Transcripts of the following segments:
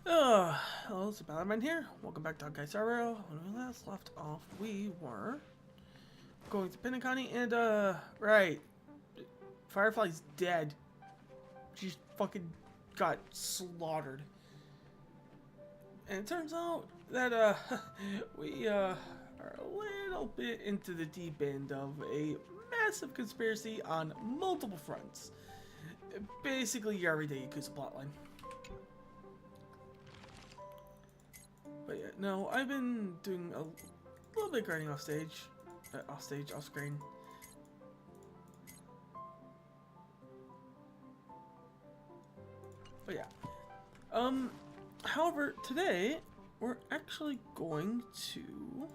Hello, it's the Ballerman here. Welcome back to honkai Server. When we last left off, we were going to Pinacani and, right. Firefly's dead. She fucking got slaughtered. And it turns out that, we, are a little bit into the deep end of a massive conspiracy on multiple fronts. Basically, your everyday Yakuza plotline. But yeah, no, I've been doing a little bit of grinding off screen. But yeah. However, today we're actually going to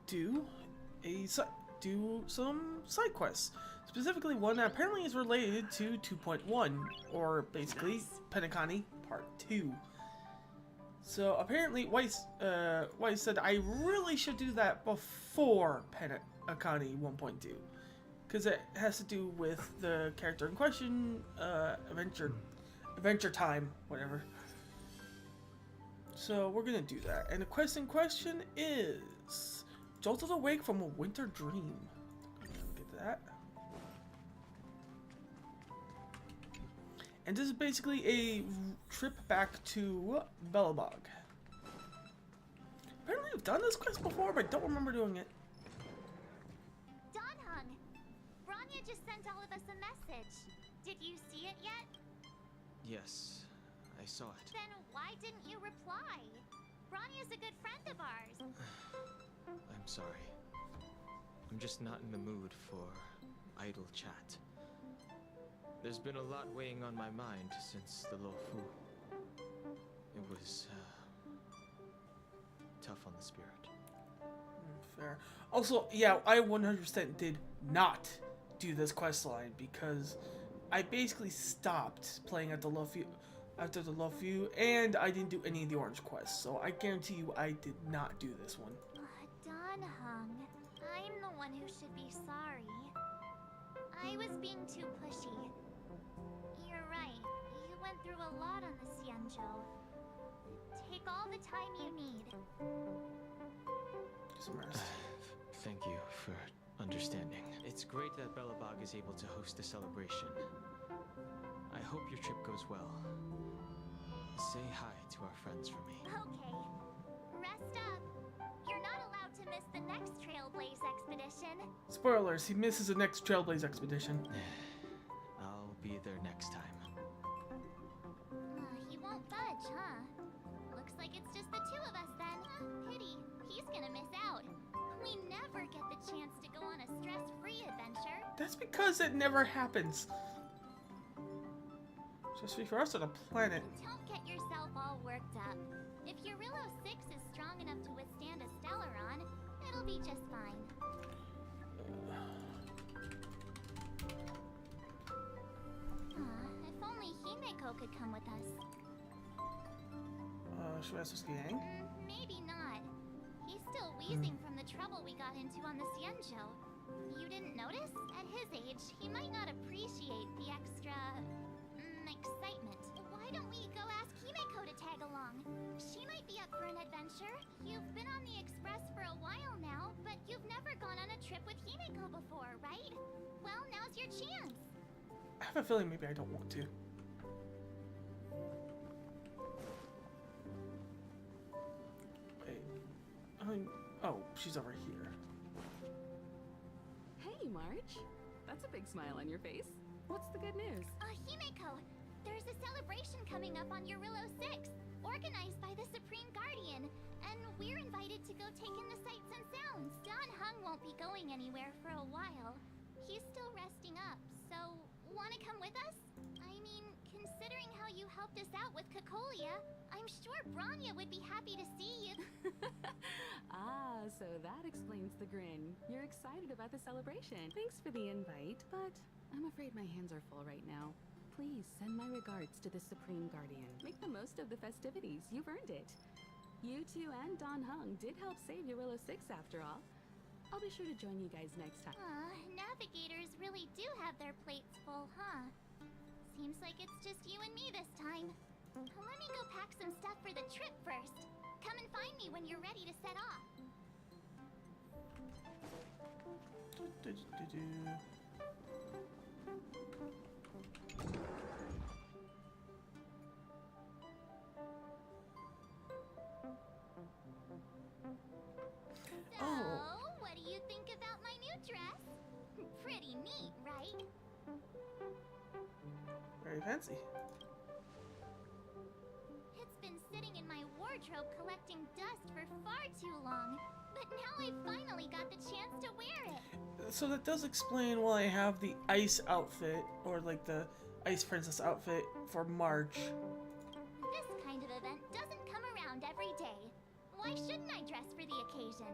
do some side quests. Specifically one that apparently is related to 2.1, or basically Pinacani Part 2. So apparently Weiss said I really should do that before Pinacani 1.2. Because it has to do with the character in question, adventure time, whatever. So we're gonna do that. And the quest in question is jolted awake from a winter dream. Get that. And this is basically a trip back to Belobog. Apparently I've done this quest before, but I don't remember doing it. Donhung, Branya just sent all of us a message. Did you see it yet? Yes, I saw it. Then why didn't you reply? Branya's a good friend of ours. I'm sorry. I'm just not in the mood for idle chat. There's been a lot weighing on my mind since the Lofu. It was tough on the spirit. Fair. Also, yeah, I 100% did not do this quest line because I basically stopped playing at the Lofu after the Lofu, and I didn't do any of the orange quests. So I guarantee you, I did not do this one. Donhung, I'm the one who should be sorry. I was being too pushy. You're right. You went through a lot on the Xianzhou. Take all the time you need. Some rest. Thank you for understanding. It's great that Belobog is able to host a celebration. I hope your trip goes well. Say hi to our friends for me. Okay. Rest up. You're not allowed to miss the next Trailblaze expedition. Spoilers, he misses the next Trailblaze expedition. I'll be there next time. He won't budge, huh? Looks like it's just the two of us then. Pity. He's gonna miss out. We never get the chance to go on a stress-free adventure. That's because it never happens. Especially for us on a planet. Don't get yourself all worked up. If Eurillo 6 is strong enough to withstand a Stellaron, it'll be just fine. If only Himeko could come with us. Should we ask this gang? Maybe not. He's still wheezing from the trouble we got into on the Xianzhou. You didn't notice? At his age, he might not appreciate the extra... excitement. Why don't we go ask Himeko to tag along? She might be up for an adventure. You've been on the Express for a while now, but you've never gone on a trip with Himeko before, right? Well, now's your chance. I have a feeling maybe I don't want to. Wait. Oh, she's over here. Hey, March. That's a big smile on your face. What's the good news? Himeko, there's a celebration coming up on Eurillo 6, organized by the Supreme Guardian, and we're invited to go take in the sights and sounds. Donhung won't be going anywhere for a while. He's still resting up, so wanna come with us? I mean, considering how you helped us out with Cocolia, I'm sure Branya would be happy to see you. So that explains the grin. You're excited about the celebration. Thanks for the invite, but I'm afraid my hands are full right now. Please send my regards to the Supreme Guardian. Make the most of the festivities. You've earned it. You two and Donhung did help save Eurillo 6 after all. I'll be sure to join you guys next time. Navigators really do have their plates full, huh? Seems like like it's just you and me this time. Let me go pack some stuff for the trip first. Come and find me when you're ready to set off. So, what do you think about my new dress? Pretty neat, right? Very fancy. It's been sitting in my wardrobe collecting dust for far too long, but now I finally got the chance to wear it. So that does explain why I have the ice outfit, or like the ice princess outfit for March. This kind of event doesn't come around every day. Why shouldn't I dress for the occasion?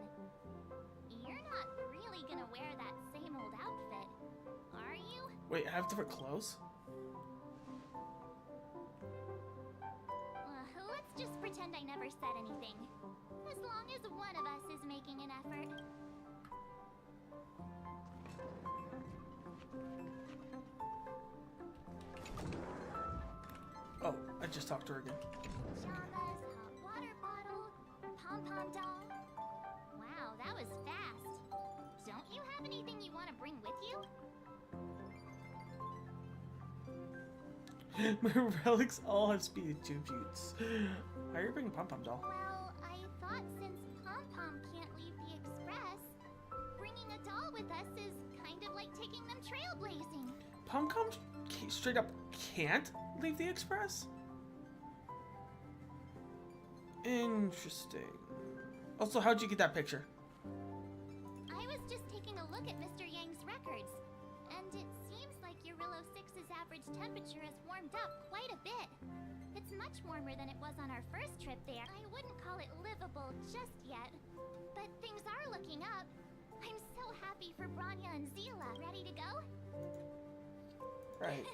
You're not really gonna wear that same old outfit, are you? Wait, I have different clothes? Let's just pretend I never said anything. As long as one of us is making an effort. Oh, I just talked to her again. Pajamas, hot water bottle, pom-pom doll. Wow, that was fast. Don't you have anything you want to bring with you? My relics all have speed attributes. Why are you bringing Pom Pom doll? Well, I thought since Pom-Pom can't leave the Express, bringing a doll with us is kind of like taking them trailblazing. Pom Pom straight up can't leave the Express? Interesting. Also, how'd you get that picture? I was just taking a look at Mr. Yang's records, and it seems like Urillo 6's average temperature has warmed up quite a bit. It's much warmer than it was on our first trip there. I wouldn't call it livable just yet, but things are looking up. I'm so happy for Branya and Zila. Ready to go? Right.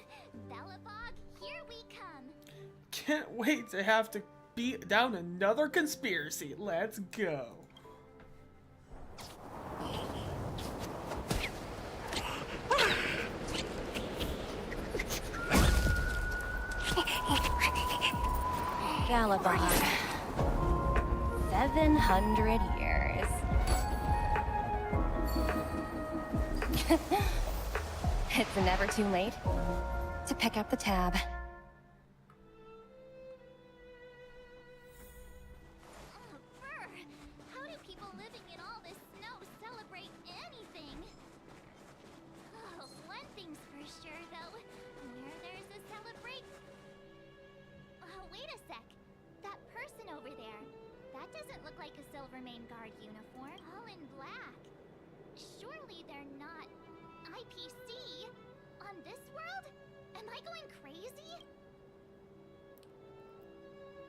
Bellabog, here we come. Can't wait to have to beat down another conspiracy. Let's go. Galabon. 700 years. It's never too late to pick up the tab. Oh, brr. How do people living in all this snow celebrate anything? Oh, one thing's for sure, though. Where there's a celebration... Oh, wait a sec. That person over there. That doesn't look like a Silvermane Guard uniform. All in black. Surely they're not... IPC? On this world? Am I going crazy?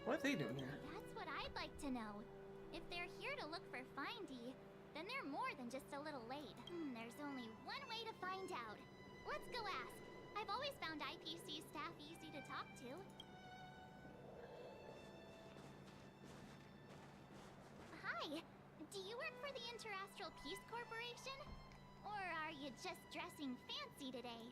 What are they doing here? That's what I'd like to know. If they're here to look for Findy, then they're more than just a little late. There's only one way to find out. Let's go ask. I've always found IPC staff easy to talk to. Hi. Do you work for the Interastral Peace Corporation? Or are you just dressing fancy today?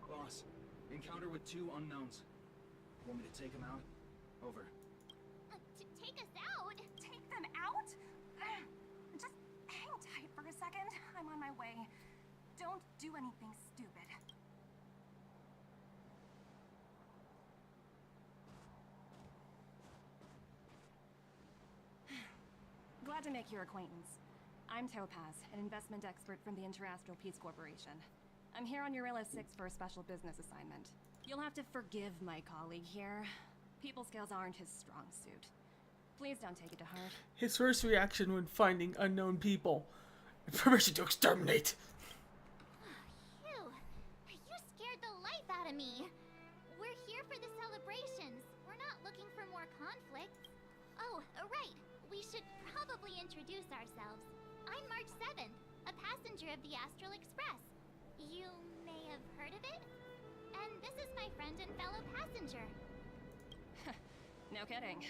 Boss, encounter with 2 unknowns. Want me to take them out? Over. Take us out? Take them out? Just hang tight for a second. I'm on my way. Don't do anything stupid. Glad to make your acquaintance. I'm Topaz, an investment expert from the Interastral Peace Corporation. I'm here on Urillo 6 for a special business assignment. You'll have to forgive my colleague here. People skills aren't his strong suit. Please don't take it to heart. His first reaction when finding unknown people. Permission to exterminate. Phew. You scared the life out of me. We're here for the celebrations. We're not looking for more conflicts. Oh, right. We should probably introduce ourselves. I'm March 7th, a passenger of the Astral Express. You may have heard of it? And this is my friend and fellow passenger. No kidding.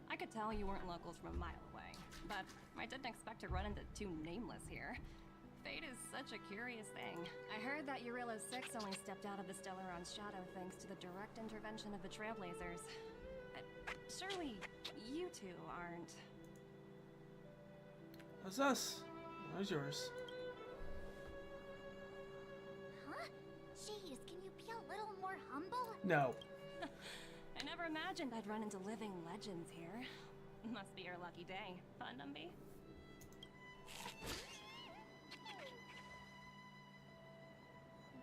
I could tell you weren't locals from a mile away, but I didn't expect to run into two nameless here. Fate is such a curious thing. I heard that Eurilla 6 only stepped out of the Stellaron's shadow thanks to the direct intervention of the Trailblazers. Surely you two aren't... That's us. That was yours. Huh? Jeez, can you be a little more humble? No. I never imagined I'd run into living legends here. Must be your lucky day, huh, Numby?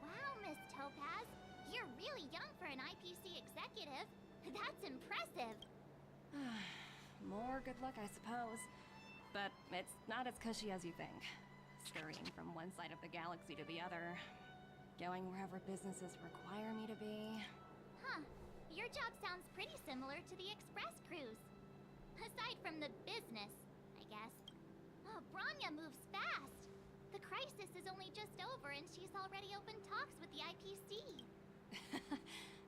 Wow, Miss Topaz. You're really young for an IPC executive. That's impressive. More good luck, I suppose. But it's not as cushy as you think. Scurrying from one side of the galaxy to the other. Going wherever businesses require me to be. Huh. Your job sounds pretty similar to the express cruise. Aside from the business, I guess. Oh, Branya moves fast. The crisis is only just over and she's already opened talks with the IPC.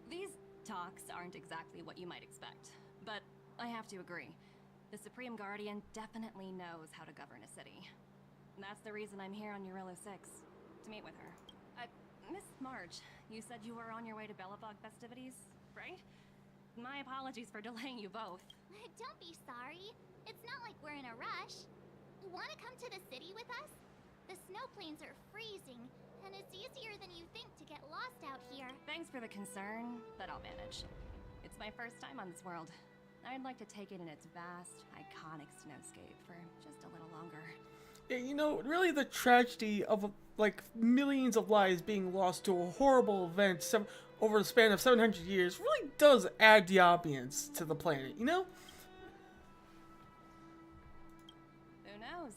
These talks aren't exactly what you might expect. But I have to agree. The Supreme Guardian definitely knows how to govern a city. And that's the reason I'm here on Eurilla 6. To meet with her. Miss March, you said you were on your way to Belobog festivities, right? My apologies for delaying you both. Don't be sorry. It's not like we're in a rush. Want to come to the city with us? The snow plains are freezing, and it's easier than you think to get lost out here. Thanks for the concern, but I'll manage. It's my first time on this world. I'd like to take it in its vast, iconic snowscape for just a little longer. Yeah, you know, really the tragedy of like millions of lives being lost to a horrible event over the span of 700 years really does add the ambience to the planet, you know? Who knows?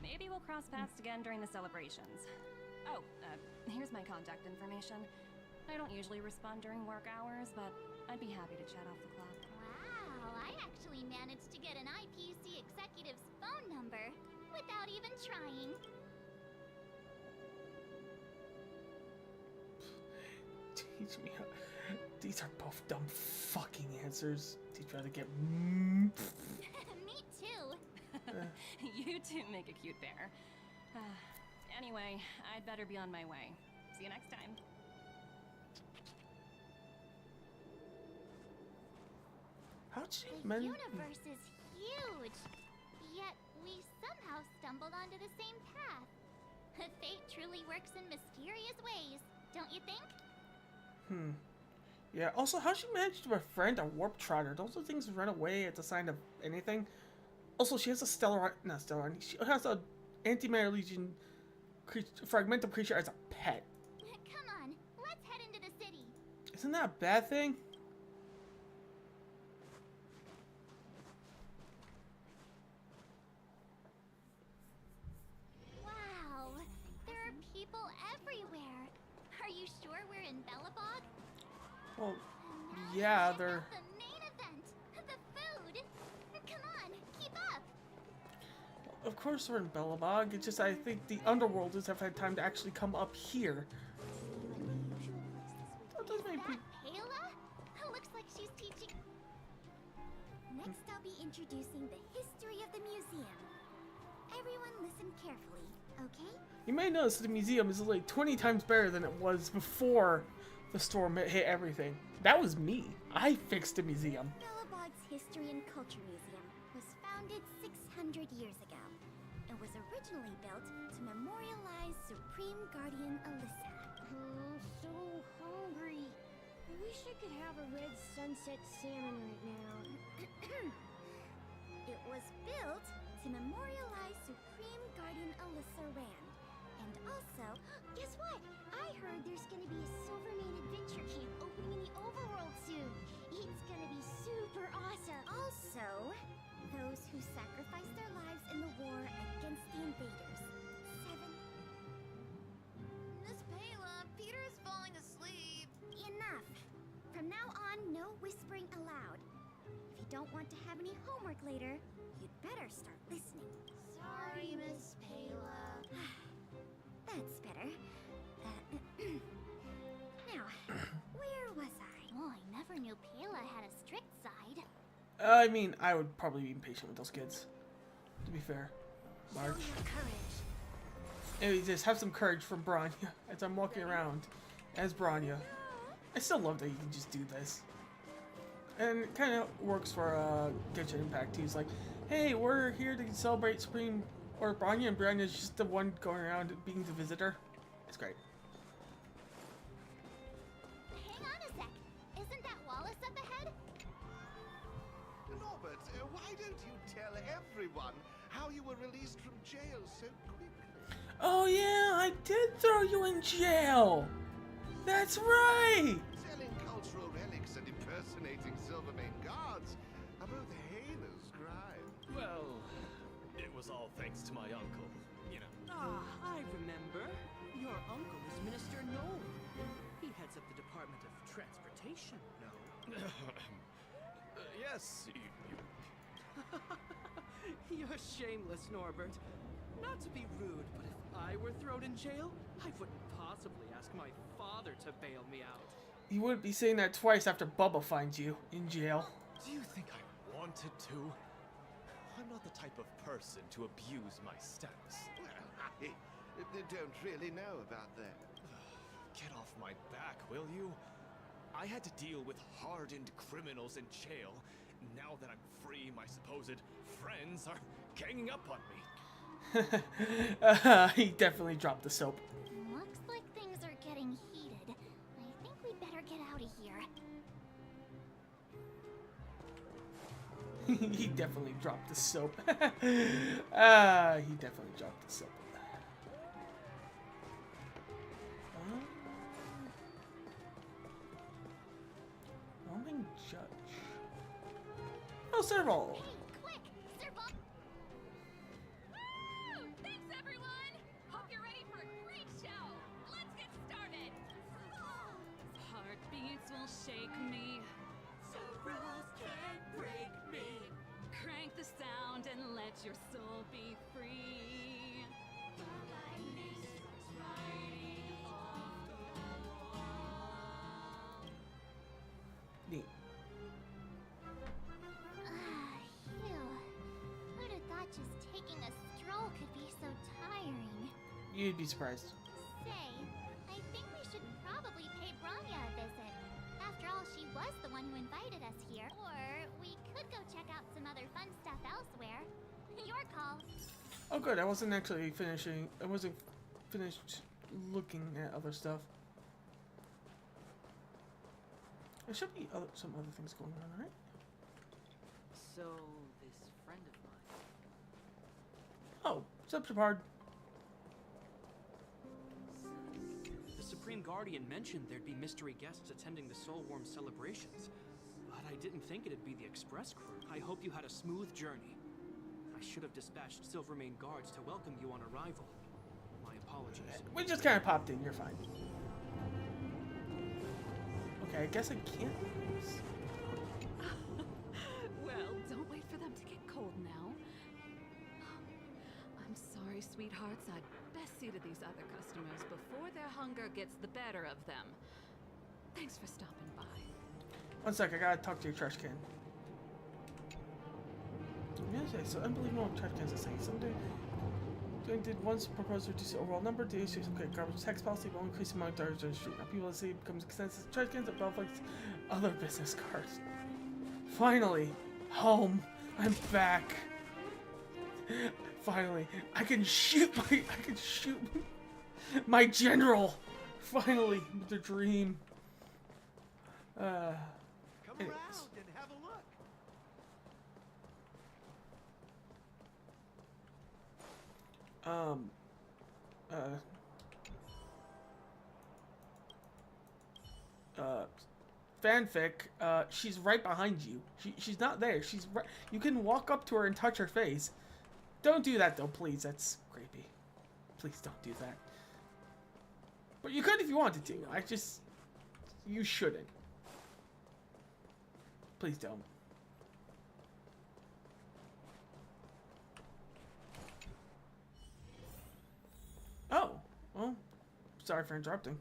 Maybe we'll cross paths again during the celebrations. Oh, here's my contact information. I don't usually respond during work hours, but I'd be happy to chat off the clock. Wow, I actually managed to get an IPC executive's phone number without even trying. Teach me how... These are both dumb fucking answers. Teach me how to get... Me too. You two make a cute pair. Anyway, I'd better be on my way. See you next time. How'd she The universe is huge, yet we somehow stumbled onto the same path. Fate truly works in mysterious ways, don't you think? Yeah, also, how'd she manage to befriend a warp trotter? Those are things that run away at the sign of anything. Also, she has a she has a antimatter legion fragmental creature as a pet. Come on, let's head into the city. Isn't that a bad thing? Wow, there are people everywhere. Are you sure we're in Belobog? Well, Now yeah, check they're... out the main event, the food. Come on, keep up. Of course we're in Belobog. It's just I think the Underworlders have had time to actually come up here. That does make me... Payla? Looks like she's teaching. Next, I'll be introducing the history of the museum. Everyone listen carefully, okay? You may notice the museum is like 20 times better than it was before the storm hit everything. That was me. I fixed the museum. Belobog's History and Culture Museum was founded 600 years ago. It was originally built to memorialize Supreme Guardian Alyssa. Oh, so hungry. I wish I could have a red sunset salmon right now. It was built to memorialize Supreme Guardian Alyssa Rand. And also, guess what? I heard there's gonna be a Silvermane adventure camp opening in the overworld soon. It's gonna be super awesome. Also, those who sacrificed their lives in the war against the invaders. 7. Miss Payla, Peter is falling asleep. Enough. From now on, no whispering aloud. If you don't want to have any homework later, you'd better start listening. Sorry, Miss Payla. That's better. Now, where was I? Oh, I never knew Payla had a strict side. I mean, I would probably be impatient with those kids. To be fair. March. Anyway, just have some courage from Bronya as I'm walking around as Bronya. I still love that you can just do this. And it kind of works for Genshin Impact too. It's like, hey, we're here to celebrate Supreme or Bronya, and Bronya's just the one going around being the visitor. It's great. Hang on a sec. Isn't that Wallace up ahead? Norbert, why don't you tell everyone how you were released from jail so quickly? Oh yeah, I did throw you in jail. That's right. Selling cultural relics and impersonating Silvermane guards are both heinous crimes. Well, it was all thanks to my uncle, you know. Ah, I remember. Your uncle is Minister Noel. He heads up the Department of Transportation, no? Yes, You're shameless, Norbert. Not to be rude, but if I were thrown in jail, I wouldn't possibly ask my father to bail me out. You wouldn't be saying that twice after Bubba finds you in jail. Do you think I wanted to? I'm not the type of person to abuse my status. Well, I don't really know about that. Get off my back, will you? I had to deal with hardened criminals in jail. Now that I'm free, my supposed friends are ganging up on me. He definitely dropped the soap. Looks like things are getting heated. I think we'd better get out of here. He definitely dropped the soap. He definitely dropped the soap. Roaming judge. Oh, Serval. Hey, quick! Serval! Woo! Thanks, everyone! Hope you're ready for a great show! Let's get started! Heartbeats will shake me. Sorrows can't break me. Crank the sound and let your soul be free. The lightning strikes riding off the wall. Neat. Phew. Who'd have thought just taking a stroll could be so tiring? You'd be surprised. Say, I think we should probably pay Bronya a visit. After all, she was the one who invited us here. Or we could go check out some other fun stuff elsewhere. Your call. Oh, good. I wasn't actually finishing. I wasn't finished looking at other stuff. There should be some other things going on, right? So, this friend of mine. Oh, sup, Shepard. The Supreme Guardian mentioned there'd be mystery guests attending the Soulworm celebrations. But I didn't think it'd be the Express crew. I hope you had a smooth journey. I should have dispatched Silvermane guards to welcome you on arrival. My apologies. We just kind of popped in. You're fine. Okay, I guess I can't lose. Well, don't wait for them to get cold now. I'm sorry, sweethearts. I'd best see to these other customers before their hunger gets the better of them. Thanks for stopping by. 1 sec, I gotta talk to your trash can. Okay, so unbelievable trash cans are saying someday. Did once propose to reduce the overall number. The issue is okay. Garbage tax policy will increase the amount of garbage on the street. Now people say it becomes consensus. Trash cans above like other business cards. Finally, home. I'm back. Finally, I can shoot my general. Finally, the dream. Come Anyways. around and have a look. Fanfic, she's right behind you. She's not there. She's right. You can walk up to her and touch her face. Don't do that though, please. That's creepy. Please don't do that. But you could if you wanted to. You shouldn't. Please don't. Oh, well, sorry for interrupting.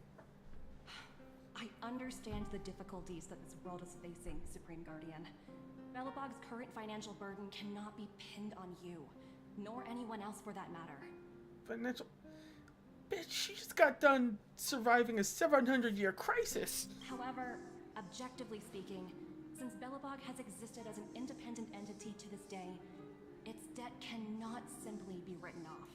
I understand the difficulties that this world is facing, Supreme Guardian. Belobog's current financial burden cannot be pinned on you, nor anyone else for that matter. Financial... Bitch, she just got done surviving a 700-year crisis. However, objectively speaking, since Belobog has existed as an independent entity to this day, its debt cannot simply be written off.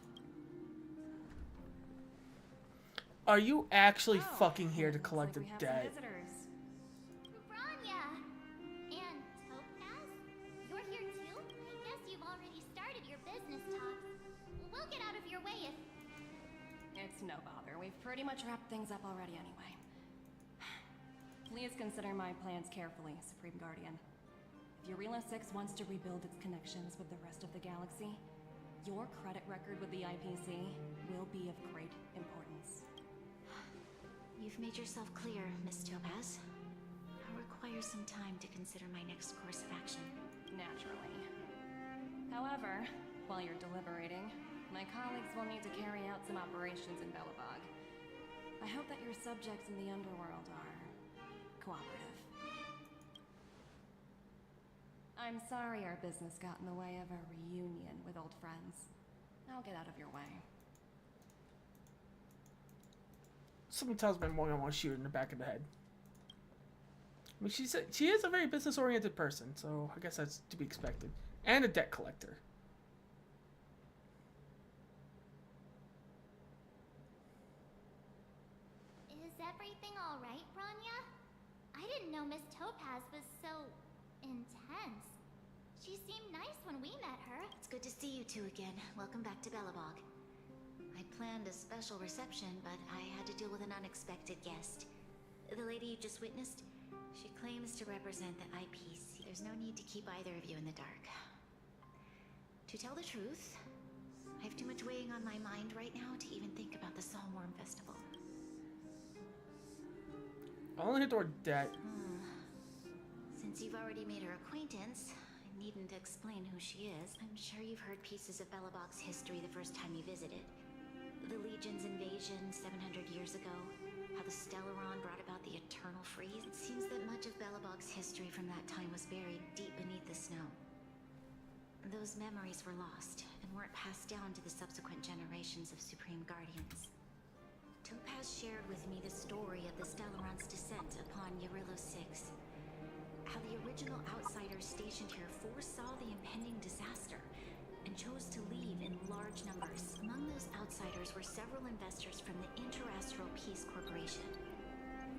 Are you actually fucking here to collect the debt? Branya! And Topaz? You're here too? I guess you've already started your business talks. We'll get out of your way if... It's no bother. We've pretty much wrapped things up already anyway. Please consider my plans carefully, Supreme Guardian. If Eurela 6 wants to rebuild its connections with the rest of the galaxy, your credit record with the IPC will be of great importance. You've made yourself clear, Miss Topaz. I'll require some time to consider my next course of action. Naturally. However, while you're deliberating, my colleagues will need to carry out some operations in Belobog. I hope that your subjects in the underworld are cooperative. I'm sorry our business got in the way of a reunion with old friends. I'll get out of your way. Something tells me I'm going to want to shoot her in the back of the head. I mean, she is a very business-oriented person, so I guess that's to be expected. And a debt collector. Is everything alright, Branya? I didn't know Miss Topaz was so... intense. She seemed nice when we met her. It's good to see you two again. Welcome back to Belobog. I planned a special reception, but I had to deal with an unexpected guest. The lady you just witnessed, she claims to represent the IPC. There's no need to keep either of you in the dark. To tell the truth, I have too much weighing on my mind right now to even think about the Saltworm Festival. I only hit the word debt. Since you've already made her acquaintance, I needn't explain who she is. I'm sure you've heard pieces of Belobog's history the first time you visited. The Legion's invasion 700 years ago, how the Stellaron brought about the Eternal Freeze. It seems that much of Belobog's history from that time was buried deep beneath the snow. Those memories were lost and weren't passed down to the subsequent generations of Supreme Guardians. Topaz shared with me the story of the Stellaron's descent upon Eurela 6. How the original outsiders stationed here foresaw the impending disaster and chose to leave in large numbers. Among those outsiders were several investors from the Interastral Peace Corporation.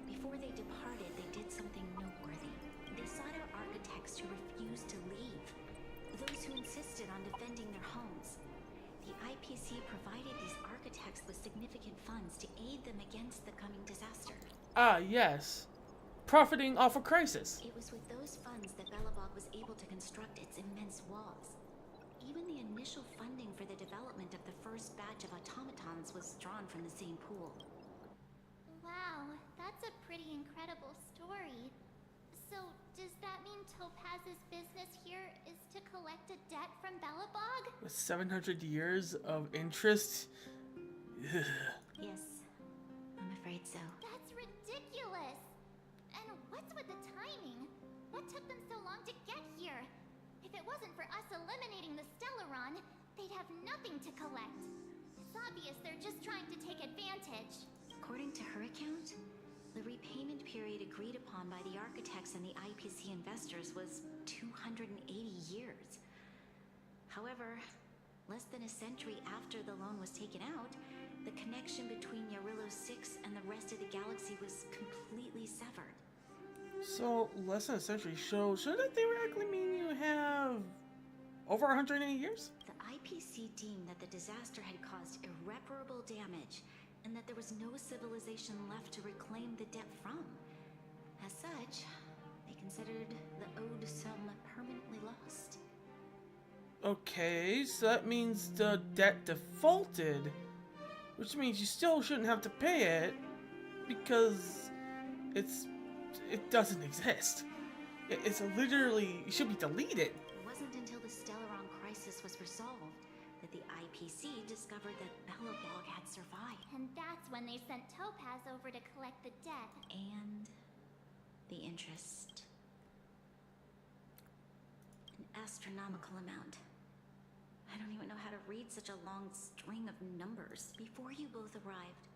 Before they departed, they did something noteworthy. They sought out architects who refused to leave, those who insisted on defending their homes. The IPC provided these architects with significant funds to aid them against the coming disaster. Ah, yes. Profiting off a crisis. It was with those funds that Belobog was able to construct its immense walls. Even the initial funding for the development of the first batch of automatons was drawn from the same pool. Wow, that's a pretty incredible story. So, does that mean Topaz's business here is to collect a debt from Belobog? With 700 years of interest? Yes, I'm afraid so. That's ridiculous! And what's with the timing? What took them so long to get here? If it wasn't for us eliminating the Stellaron, they'd have nothing to collect. It's obvious they're just trying to take advantage. According to her account, the repayment period agreed upon by the architects and the IPC investors was 280 years. However, less than a century after the loan was taken out, the connection between Eurela 6 and the rest of the galaxy was completely severed. So, less than a century. So, should that theoretically mean you have over 180 years? The IPC deemed that the disaster had caused irreparable damage and that there was no civilization left to reclaim the debt from. As such, they considered the owed sum permanently lost. Okay, so that means the debt defaulted, which means you still shouldn't have to pay it because it doesn't exist. It's literally, it should be deleted. It wasn't until the Stellaron crisis was resolved that the IPC discovered that Belobog had survived. And that's when they sent Topaz over to collect the debt. And the interest. astronomical amount. I don't even know how to read such a long string of numbers. Before you both arrived,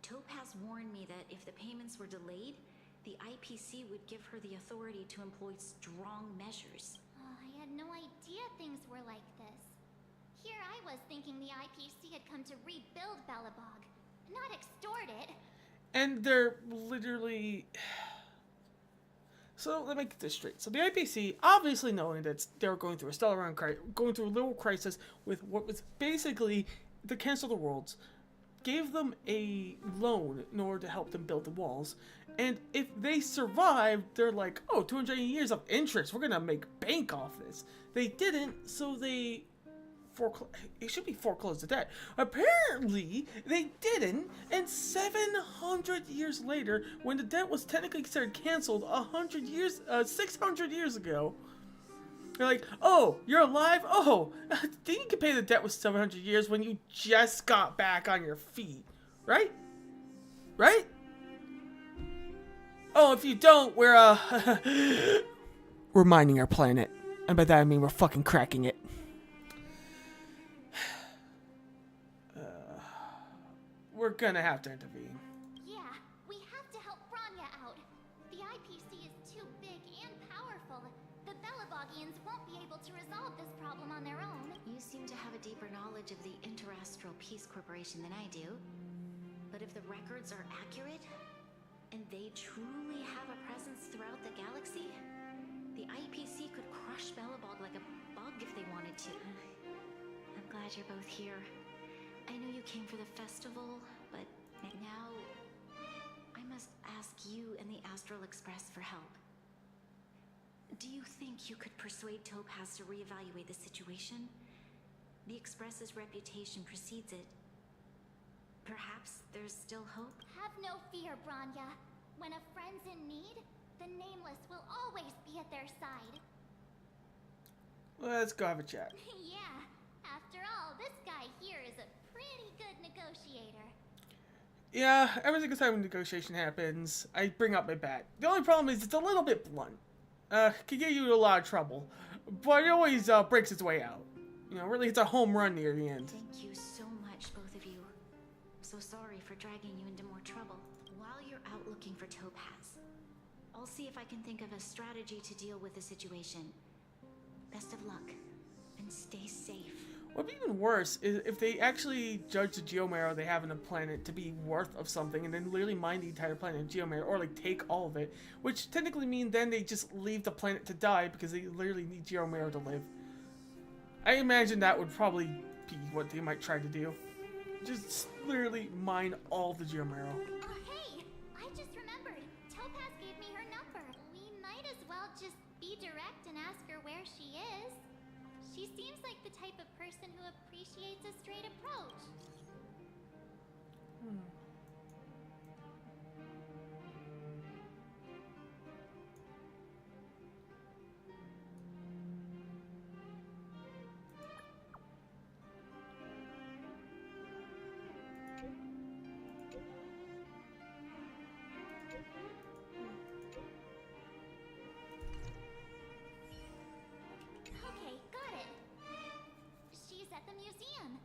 Topaz warned me that if the payments were delayed, the IPC would give her the authority to employ strong measures. Oh, I had no idea things were like this. Here I was thinking the IPC had come to rebuild Belobog, not extort it. And they're literally... So let me get this straight. So the IPC, obviously knowing that they were going through a stellar run going through a little crisis with what was basically the cancel the worlds, gave them a loan in order to help them build the walls. And if they survived, they're like, oh, 280 years of interest. We're gonna make bank off this. They didn't, so they it should be foreclosed to debt. Apparently, they didn't, and 700 years later, when the debt was technically considered canceled 600 years ago, they're like, oh, you're alive? Oh, then you can pay the debt with 700 years when you just got back on your feet, right? Right? Oh, if you don't, we're we're mining our planet, and by that I mean we're fucking cracking it. We're gonna have to intervene. Yeah, we have to help Bronya out. The IPC is too big and powerful. The Belobogians won't be able to resolve this problem on their own. You seem to have a deeper knowledge of the Interastral Peace Corporation than I do. But if the records are accurate, and they truly have a presence throughout the galaxy, the IPC could crush Belobog like a bug if they wanted to. I'm glad you're both here. I know you came for the festival, but now I must ask you and the Astral Express for help. Do you think you could persuade Topaz to reevaluate the situation? The Express's reputation precedes it. Perhaps there's still hope? Have no fear, Bronya. When a friend's in need, the Nameless will always be at their side. Let's go have a chat. Yeah, after all, this guy here is a pretty good negotiator. Yeah, every single time a negotiation happens, I bring up my bat. The only problem is it's a little bit blunt. Can get you in a lot of trouble, but it always breaks its way out. You know, really, it's a home run near the end. Thank you so much, both of you. So sorry for dragging you into more trouble. While you're out looking for Topaz, I'll see if I can think of a strategy to deal with the situation. Best of luck, and stay safe. What'd be even worse is if they actually judge the geomarrow they have in the planet to be worth of something and then literally mine the entire planet of geomarrow, or like take all of it, which technically mean then they just leave the planet to die because they literally need geomarrow to live. I imagine that would probably be what they might try to do. Just literally mine all the geomarrow. Hey, I just remembered. Topaz gave me her number. We might as well just be direct and ask her where she is. She seems like the type of person who appreciates a straight approach. Okay, got it. She's at the museum.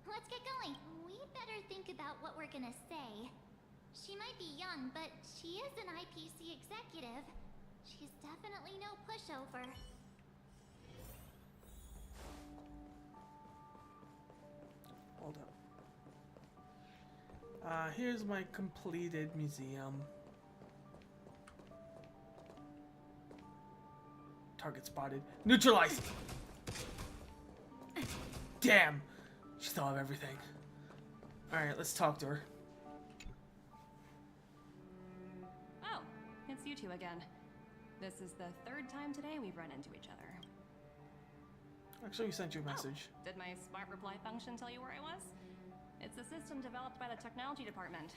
Let's get going. We better think about what we're gonna say. She might be young, but she is an IPC executive. She's definitely no pushover. Hold up. Here's my completed museum. Target spotted. Neutralized! Damn! She thought of everything. Alright, let's talk to her. Oh, it's you two again. This is the third time today we've run into each other. Actually, we sent you a message. Oh, did my smart reply function tell you where I was? It's a system developed by the technology department.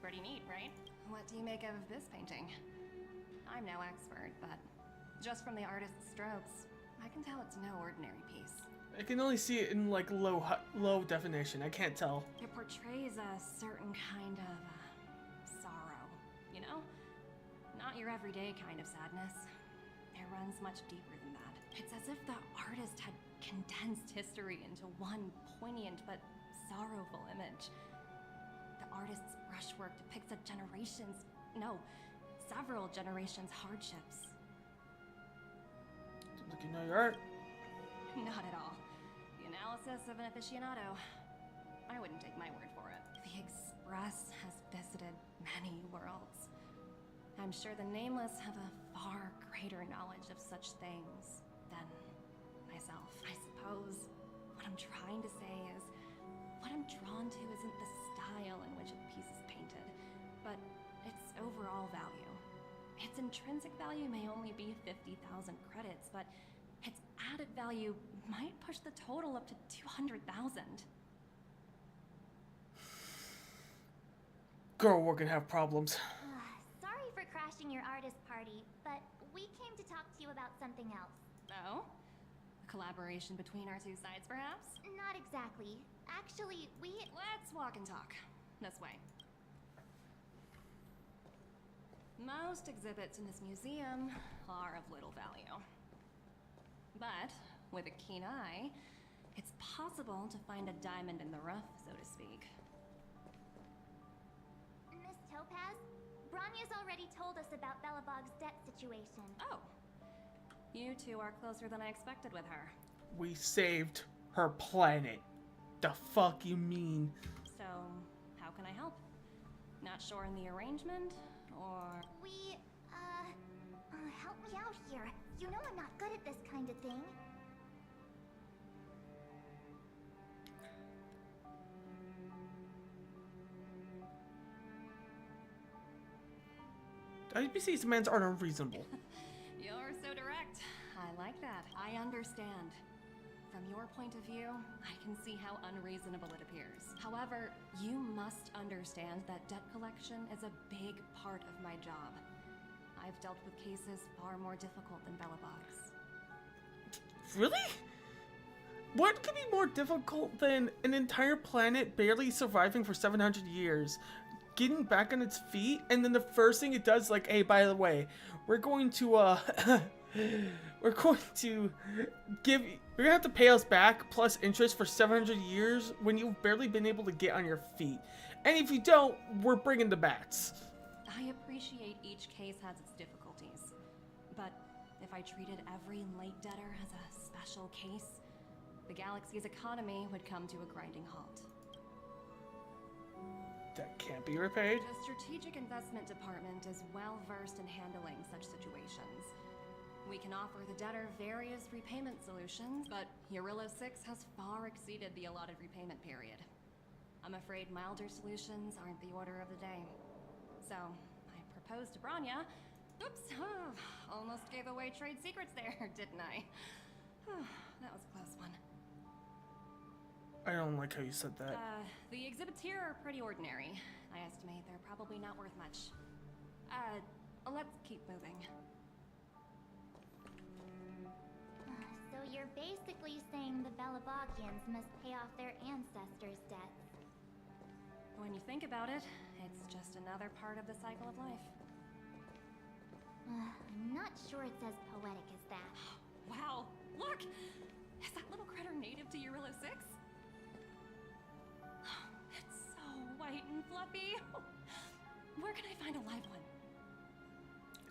Pretty neat, right? What do you make of this painting? I'm no expert, but just from the artist's strokes, I can tell it's no ordinary piece. I can only see it in like low definition. I can't tell. It portrays a certain kind of sorrow, you know? Not your everyday kind of sadness. It runs much deeper than that. It's as if the artist had condensed history into one poignant but sorrowful image. The artist's brushwork depicts several generations' hardships. Seems like you know your art. Not at all. The analysis of an aficionado. I wouldn't take my word for it. The Express has visited many worlds. I'm sure the Nameless have a far greater knowledge of such things than myself. I suppose what I'm trying to say is, what I'm drawn to isn't the style in which a piece is painted, but its overall value. Its intrinsic value may only be 50,000 credits, but its added value might push the total up to 200,000. Girl, we're gonna have problems. Sorry for crashing your artist party, but we came to talk to you about something else. Oh? A collaboration between our two sides, perhaps? Not exactly. Actually, Let's walk and talk. This way. Most exhibits in this museum are of little value. But, with a keen eye, it's possible to find a diamond in the rough, so to speak. Miss Topaz, Bronya's already told us about Belobog's debt situation. Oh. You two are closer than I expected with her. We saved her planet. The fuck you mean? So, how can I help? Not sure in the arrangement, or... help me out here. You know I'm not good at this kind of thing. IPC's demands aren't unreasonable. You're so direct. I like that. I understand. From your point of view, I can see how unreasonable it appears. However, you must understand that debt collection is a big part of my job. I've dealt with cases far more difficult than Belobog's. Really? What could be more difficult than an entire planet barely surviving for 700 years, getting back on its feet, and then the first thing it does, like, hey, by the way, we're going to we're gonna have to pay us back plus interest for 700 years when you've barely been able to get on your feet. And if you don't, we're bringing the bats. I appreciate each case has its difficulties, but if I treated every late debtor as a special case, the galaxy's economy would come to a grinding halt. That can't be repaid. The Strategic Investment Department is well versed in handling such situations. We can offer the debtor various repayment solutions, but Eurilla 6 has far exceeded the allotted repayment period. I'm afraid milder solutions aren't the order of the day. So, I proposed to Bronya. Oops, almost gave away trade secrets there, didn't I? That was a close one. I don't like how you said that. The exhibits here are pretty ordinary. I estimate they're probably not worth much. Let's keep moving. So you're basically saying the Belobogians must pay off their ancestors' debts. When you think about it, it's just another part of the cycle of life. I'm not sure it's as poetic as that. Wow, look! Is that little critter native to Eurilla 6? It's so white and fluffy. Where can I find a live one?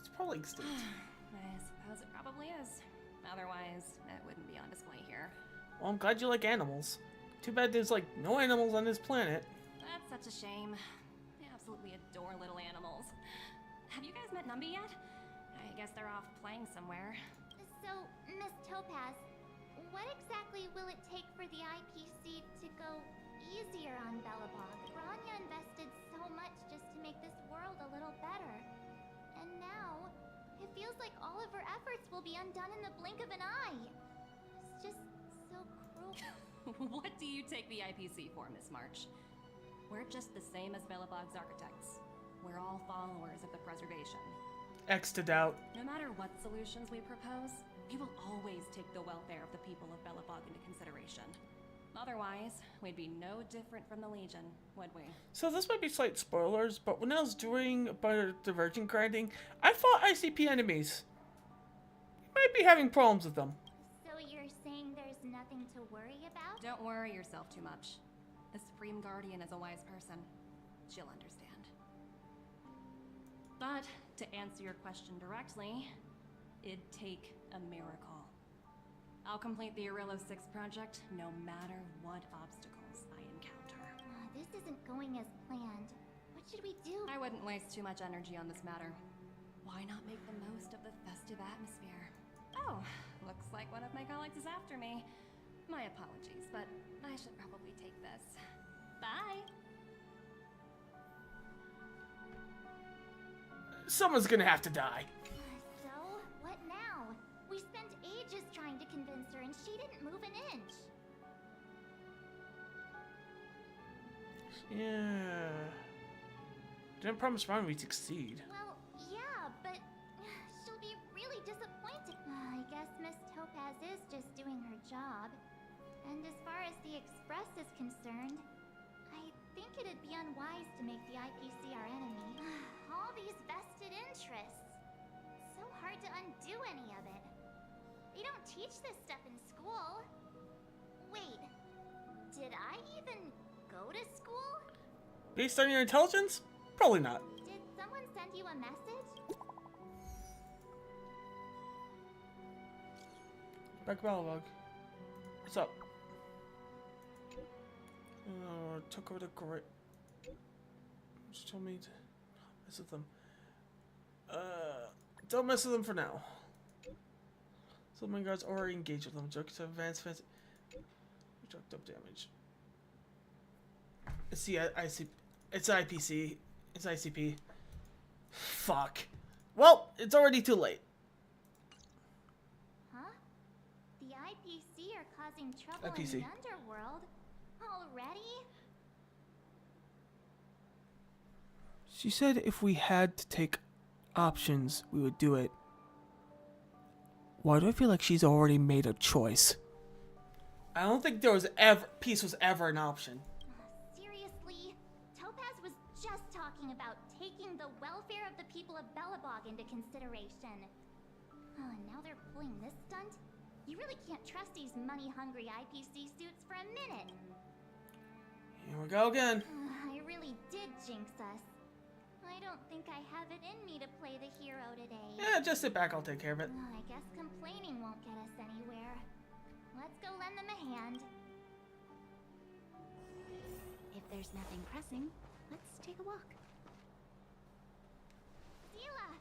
It's probably extinct. I suppose it probably is. Otherwise, it wouldn't be on display here. Well, I'm glad you like animals. Too bad there's, like, no animals on this planet. That's such a shame. I absolutely adore little animals. Have you guys met Numby yet? I guess they're off playing somewhere. So, Miss Topaz, what exactly will it take for the IPC to go easier on Belobog? Bronya invested so much just to make this world a little better. And now, it feels like all of her efforts will be undone in the blink of an eye. It's just so cruel. What do you take the IPC for, Miss March? We're just the same as Belobog's architects. We're all followers of the preservation. X to doubt. No matter what solutions we propose, we will always take the welfare of the people of Belobog into consideration. Otherwise, we'd be no different from the Legion, would we? So this might be slight spoilers, but when I was doing divergent grinding, I fought ICP enemies. You might be having problems with them. nothing to worry about? Don't worry yourself too much. The Supreme Guardian is a wise person. She'll understand. But, to answer your question directly, it'd take a miracle. I'll complete the Arillo 6 project no matter what obstacles I encounter. This isn't going as planned. What should we do? I wouldn't waste too much energy on this matter. Why not make the most of the festive atmosphere? Oh, looks like one of my colleagues is after me. My apologies, but I should probably take this. Bye! Someone's gonna have to die. So, what now? We spent ages trying to convince her and she didn't move an inch. Yeah. Didn't promise Ron we'd succeed. Well, yeah, but she'll be really disappointed. I guess Miss Topaz is just doing her job. And as far as the Express is concerned, I think it'd be unwise to make the IPC our enemy. All these vested interests. So hard to undo any of it. They don't teach this stuff in school. Wait, did I even go to school? Based on your intelligence? Probably not. Did someone send you a message? Back Balrog. What's up? Took over the great. Just told me to mess with them. Don't mess with them for now. So my guards already engaged with them. Joke to advance fence. Reduct up damage. See, I see. It's IPC. It's ICP. Fuck. Well, it's already too late. Huh? The IPC are causing trouble IPC. in the underworld? Already? She said if we had to take options, we would do it. Why do I feel like she's already made a choice? I don't think there was ever peace was ever an option. Seriously? Topaz was just talking about taking the welfare of the people of Belobog into consideration. Oh, and now they're pulling this stunt? You really can't trust these money-hungry IPC suits for a minute. Here we go again. I really did jinx us. I don't think I have it in me to play the hero today. Yeah, just sit back, I'll take care of it. I guess complaining won't get us anywhere. Let's go lend them a hand. If there's nothing pressing, let's take a walk. Zila!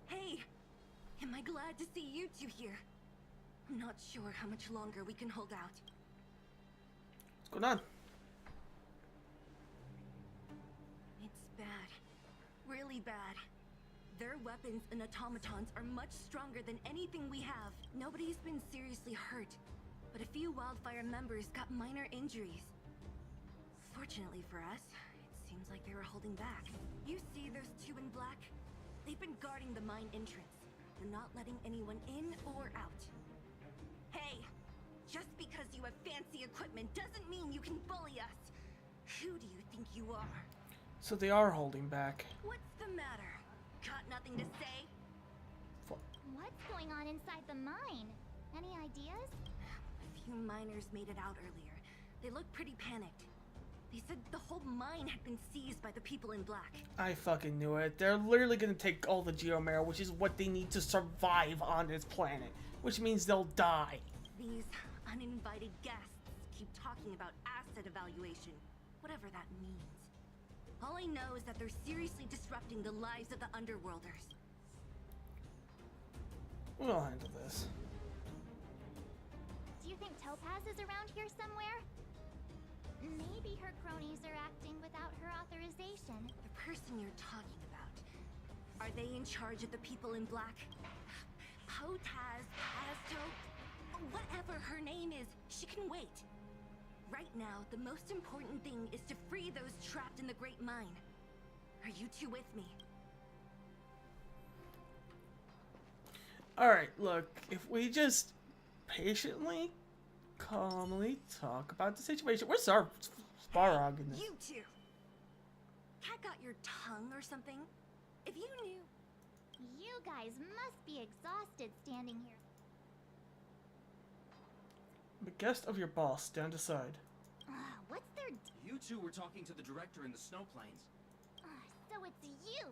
Hey! Am I glad to see you two here? I'm not sure how much longer we can hold out. What's going on? It's bad. Really bad. Their weapons and automatons are much stronger than anything we have. Nobody's been seriously hurt, but a few Wildfire members got minor injuries. Fortunately for us, it seems like they were holding back. You see those two in black? They've been guarding the mine entrance. They're not letting anyone in or out. Hey! Just because you have fancy equipment doesn't mean you can bully us! Who do you think you are? So they are holding back. What's the matter? Got nothing to say? What's going on inside the mine? Any ideas? A few miners made it out earlier. They looked pretty panicked. They said the whole mine had been seized by the people in black. I fucking knew it. They're literally gonna take all the geomarrow, which is what they need to survive on this planet. Which means they'll die. These uninvited guests keep talking about asset evaluation, whatever that means. All I know is that they're seriously disrupting the lives of the Underworlders. We'll handle this. Do you think Topaz is around here somewhere? Maybe her cronies are acting without her authorization. The person you're talking about, are they in charge of the people in black? Potaz, Azto, whatever her name is, she can wait. Right now, the most important thing is to free those trapped in the Great Mine. Are you two with me? Alright, look, if we just patiently, calmly talk about the situation. Where's our Sparrog in this? You two! Cat got your tongue or something? If you knew... You guys must be exhausted standing here. The guest of your boss. Stand aside. What's their... You two were talking to the director in the snow plains. So it's you!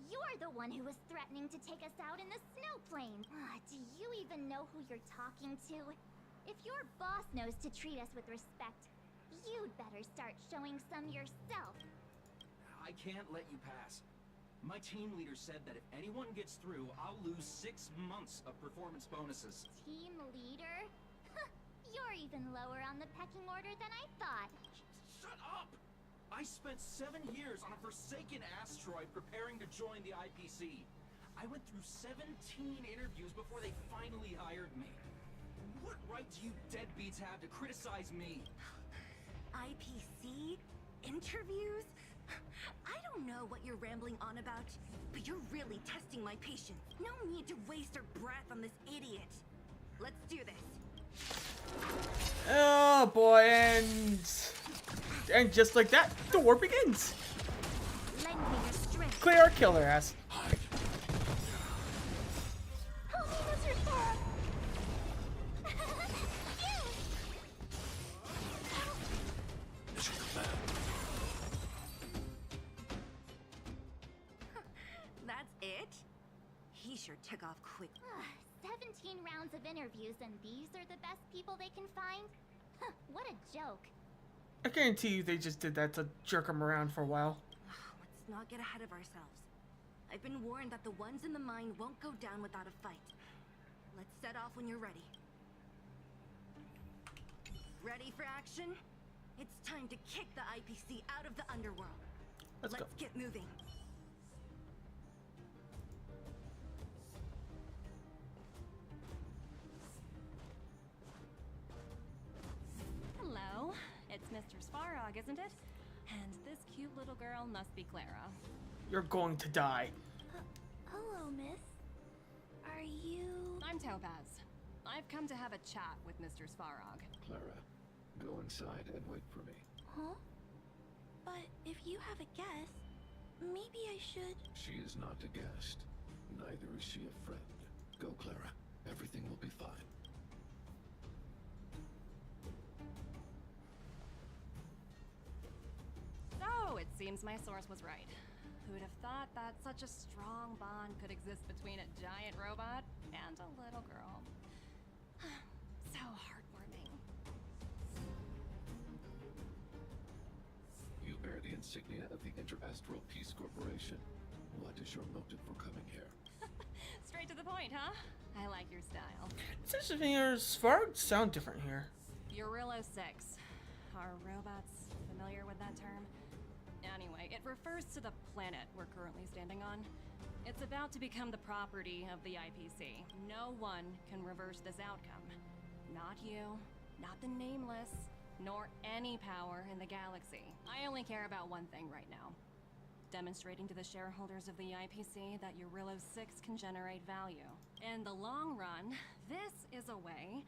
You're the one who was threatening to take us out in the snow plane! Do you even know who you're talking to? If your boss knows to treat us with respect, you'd better start showing some yourself. I can't let you pass. My team leader said that if anyone gets through, I'll lose 6 months of performance bonuses. Team leader? You're even lower on the pecking order than I thought. Shut up! I spent 7 years on a forsaken asteroid preparing to join the IPC. I went through 17 interviews before they finally hired me. What right do you deadbeats have to criticize me? IPC? Interviews? I don't know what you're rambling on about, but you're really testing my patience. No need to waste our breath on this idiot. Let's do this. Oh boy, and just like that, the war begins. Lend me your strength. Clear or kill their ass. Help me, Mr. Sparrow! That's it? He sure took off quick. 17 rounds of interviews and these are the best people they can find? What a joke. I guarantee you they just did that to jerk them around for a while. Let's not get ahead of ourselves. I've been warned that the ones in the mine won't go down without a fight. Let's set off when you're ready. Ready for action? It's time to kick the IPC out of the underworld. Let's go. Get moving. Hello, it's Mr. Svarog, isn't it? And this cute little girl must be Clara. You're going to die. Hello, miss. Are you... I'm Topaz. I've come to have a chat with Mr. Svarog. Clara, go inside and wait for me. Huh? But if you have a guest, maybe I should... She is not a guest. Neither is she a friend. Go, Clara. Everything will be fine. So, it seems my source was right. Who would have thought that such a strong bond could exist between a giant robot and a little girl? So heartwarming. You bear the insignia of the Interastral Peace Corporation. What is your motive for coming here? Straight to the point, huh? I like your style. Since your Svarog sound different here. Eurillo 6. Are robots familiar with that term? Anyway, it refers to the planet we're currently standing on. It's about to become the property of the IPC. No one can reverse this outcome. Not you, not the Nameless, nor any power in the galaxy. I only care about one thing right now. Demonstrating to the shareholders of the IPC that Eurillo 6 can generate value. In the long run, this is a way,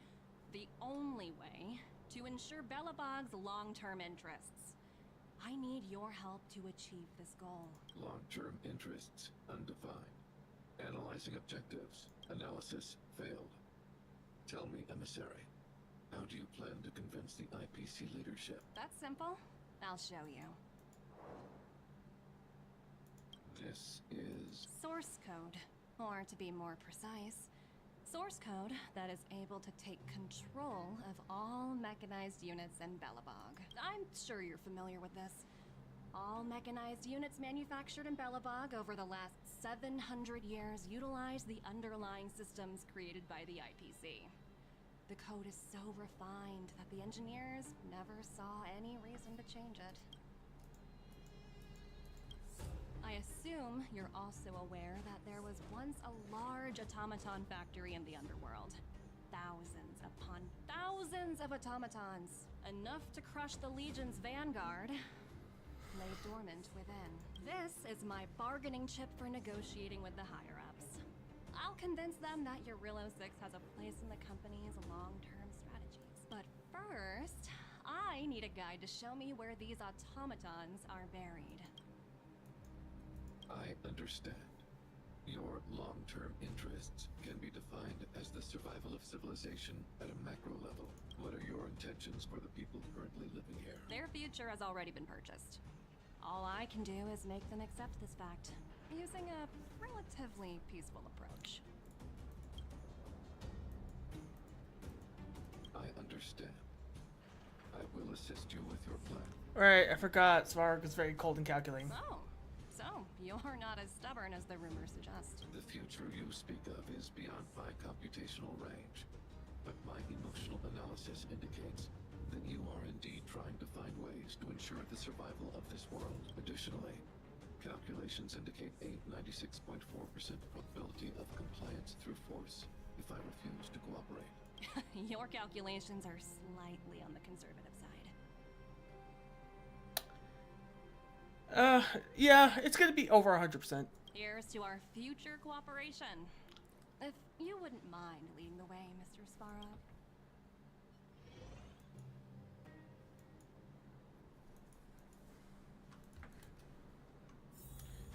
the only way, to ensure Belobog's long-term interests. I need your help to achieve this goal. Long-term interests undefined. Analyzing objectives. Analysis failed. Tell me, emissary, how do you plan to convince the IPC leadership? That's simple. I'll show you. This is... Source code. Or to be more precise, source code that is able to take control of all mechanized units in Belobog. I'm sure you're familiar with this. All mechanized units manufactured in Belobog over the last 700 years utilize the underlying systems created by the IPC. The code is so refined that the engineers never saw any reason to change it. I assume you're also aware that there was once a large automaton factory in the underworld. Thousands upon thousands of automatons, enough to crush the Legion's vanguard, lay dormant within. This is my bargaining chip for negotiating with the higher-ups. I'll convince them that Eurillo 6 has a place in the company's long-term strategies. But first, I need a guide to show me where these automatons are buried. I understand. Your long-term interests can be defined as the survival of civilization at a macro level. What are your intentions for the people currently living here? Their future has already been purchased. All I can do is make them accept this fact, using a relatively peaceful approach. I understand. I will assist you with your plan. Right, I forgot. Svarog is very cold and calculating. So you're not as stubborn as the rumors suggest. The future you speak of is beyond my computational range, but my emotional analysis indicates that you are indeed trying to find ways to ensure the survival of this world. Additionally, calculations indicate a 96.4% probability of compliance through force if I refuse to cooperate. Your calculations are slightly on the conservative side. Yeah, it's gonna be over 100%. Here's to our future cooperation. If you wouldn't mind leading the way, Mr. Svarog.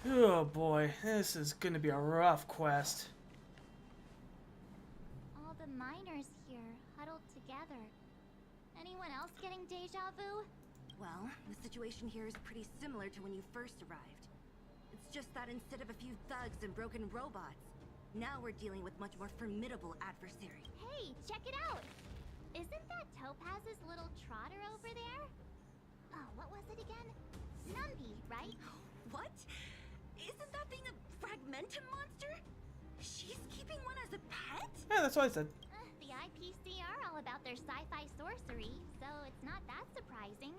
Oh boy, this is gonna be a rough quest. All the miners here, huddled together. Anyone else getting deja vu? Well, the situation here is pretty similar to when you first arrived. It's just that instead of a few thugs and broken robots, now we're dealing with much more formidable adversary. Hey, check it out! Isn't that Topaz's little trotter over there? Oh, what was it again? Numby, right? What? Isn't that thing a fragmentum monster? She's keeping one as a pet? Yeah, that's what I said. The IPC are all about their sci-fi sorcery, so it's not that surprising.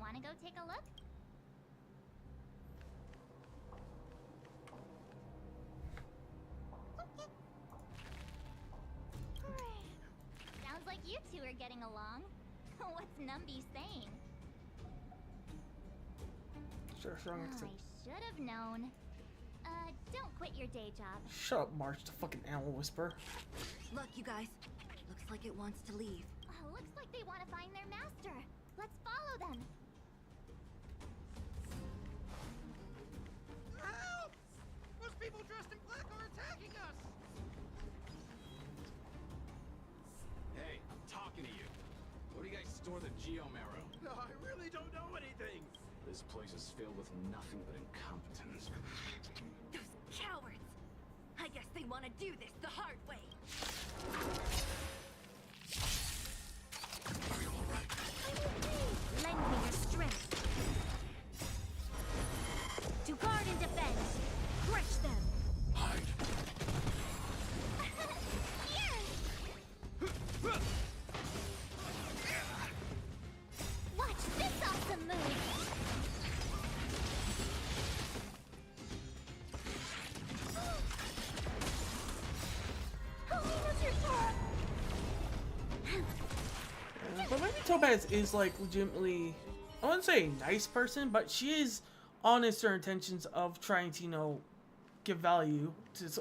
Wanna go take a look? Sounds like you two are getting along. What's Numby saying? Sure, I should have known. Don't quit your day job. Shut up, March, the fucking animal whisperer. Look, you guys. Looks like it wants to leave. Looks like they want to find their master. Let's follow them. Help! Those people dressed in black are attacking us! Hey, I'm talking to you. Where do you guys store the Geomarrow? No, I really don't know anything. This place is filled with nothing but incompetence. Those cowards! I guess they want to do this the hard way. Are you alright? Lend me your strength. To guard and defend. Crush them. Hide. Watch this awesome move. But maybe Topaz is like legitimately, I wouldn't say a nice person, but she is honest in her intentions of trying to, you know, give value to this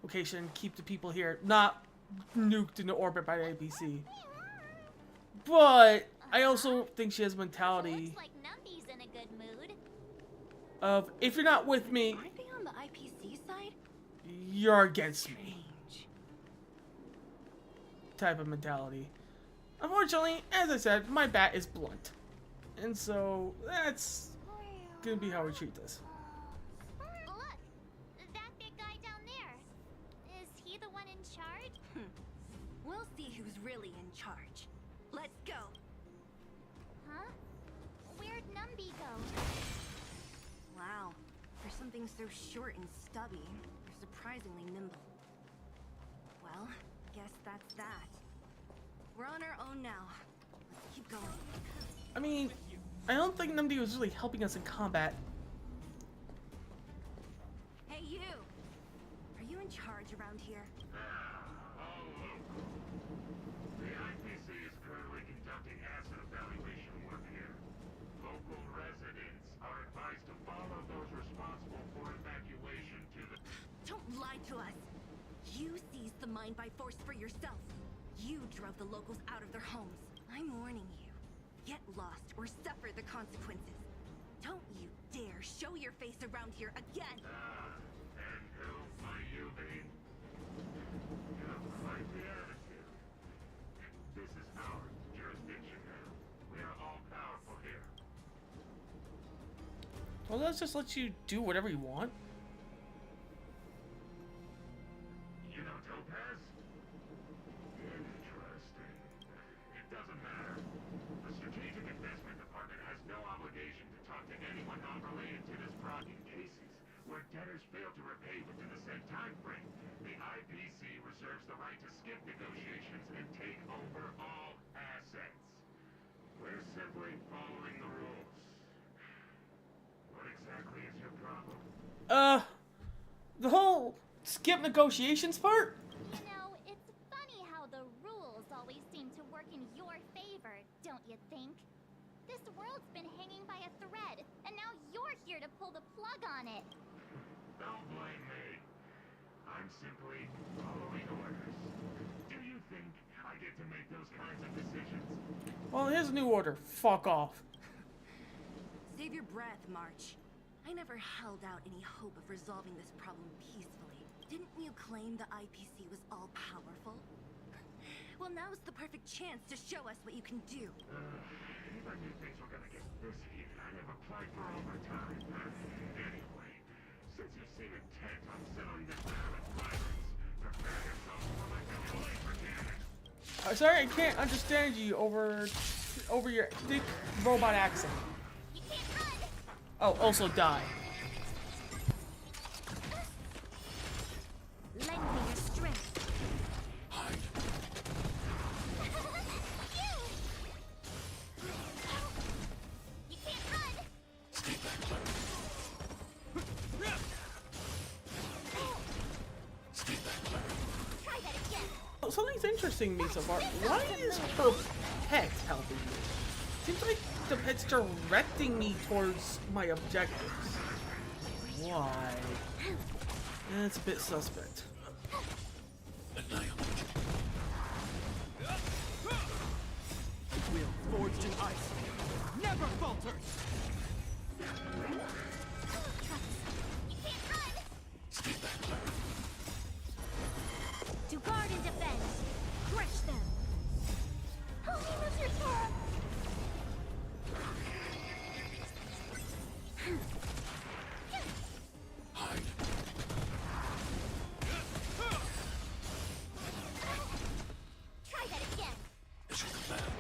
location, keep the people here, not nuked into orbit by the APC. But I also think she has a mentality Looks like Numby's in a good mood. of, if you're not with me, Aren't they on the IPC side? you're against me type of mentality. Unfortunately, as I said, my bat is blunt. And so, that's gonna be how we treat this. Look, that big guy down there. Is he the one in charge? We'll see who's really in charge. Let's go. Huh? Where'd Numby go? Wow. For something so short and stubby, you're surprisingly nimble. Well, guess that's that. We're on our own now. Let's keep going. I mean, I don't think Numby was really helping us in combat. Hey, you! Are you in charge around here? The IPC is currently conducting asset evaluation work here. Local residents are advised to follow those responsible for evacuation to the... Don't lie to us! You seized the mine by force for yourself. You drove the locals out of their homes. I'm warning you. Get lost or suffer the consequences. Don't you dare show your face around here again! And who might you be? You have quite the attitude. Well, let's just let you do whatever you want. You know Topaz? Interesting. It doesn't matter. The Strategic Investment Department has no obligation to talk to anyone not related to this project. In cases where debtors fail to repay within the said time frame, the IPC reserves the right to skip negotiations and take over all assets. We're simply following the rules. What exactly is your problem? The whole skip negotiations part? You know, it's funny how the rules always seem to work in your favor, don't you think? This world's been hanging by a thread, and now you're here to pull the plug on it. Don't blame me. I'm simply following orders. Do you think I get to make those kinds of decisions? Well, here's a new order. Fuck off. Save your breath, March. I never held out any hope of resolving this problem peacefully. Didn't you claim the IPC was all-powerful? Well, now's the perfect chance to show us what you can do. If I knew things were gonna get this heated, I'd have applied for overtime. Anyway, since you seem intent on settling this matter with violence, prepare yourself for my complete mechanics. Sorry, I can't understand you over your thick robot accent. You can't run! Oh, also die. Lend me your strength. You can't run! Stay back, Claire. Stay back, Claire. Try that again! Something's interesting to me so far. Why is her pet helping me? Seems like the pet's directing me towards my objectives. Why? That's a bit suspect. Will forged in ice never falters. You can't run! Stay back, Claire. To guard and defend. Crush them. Help me, Mr. Sora! Hide. Try that again! It's your command.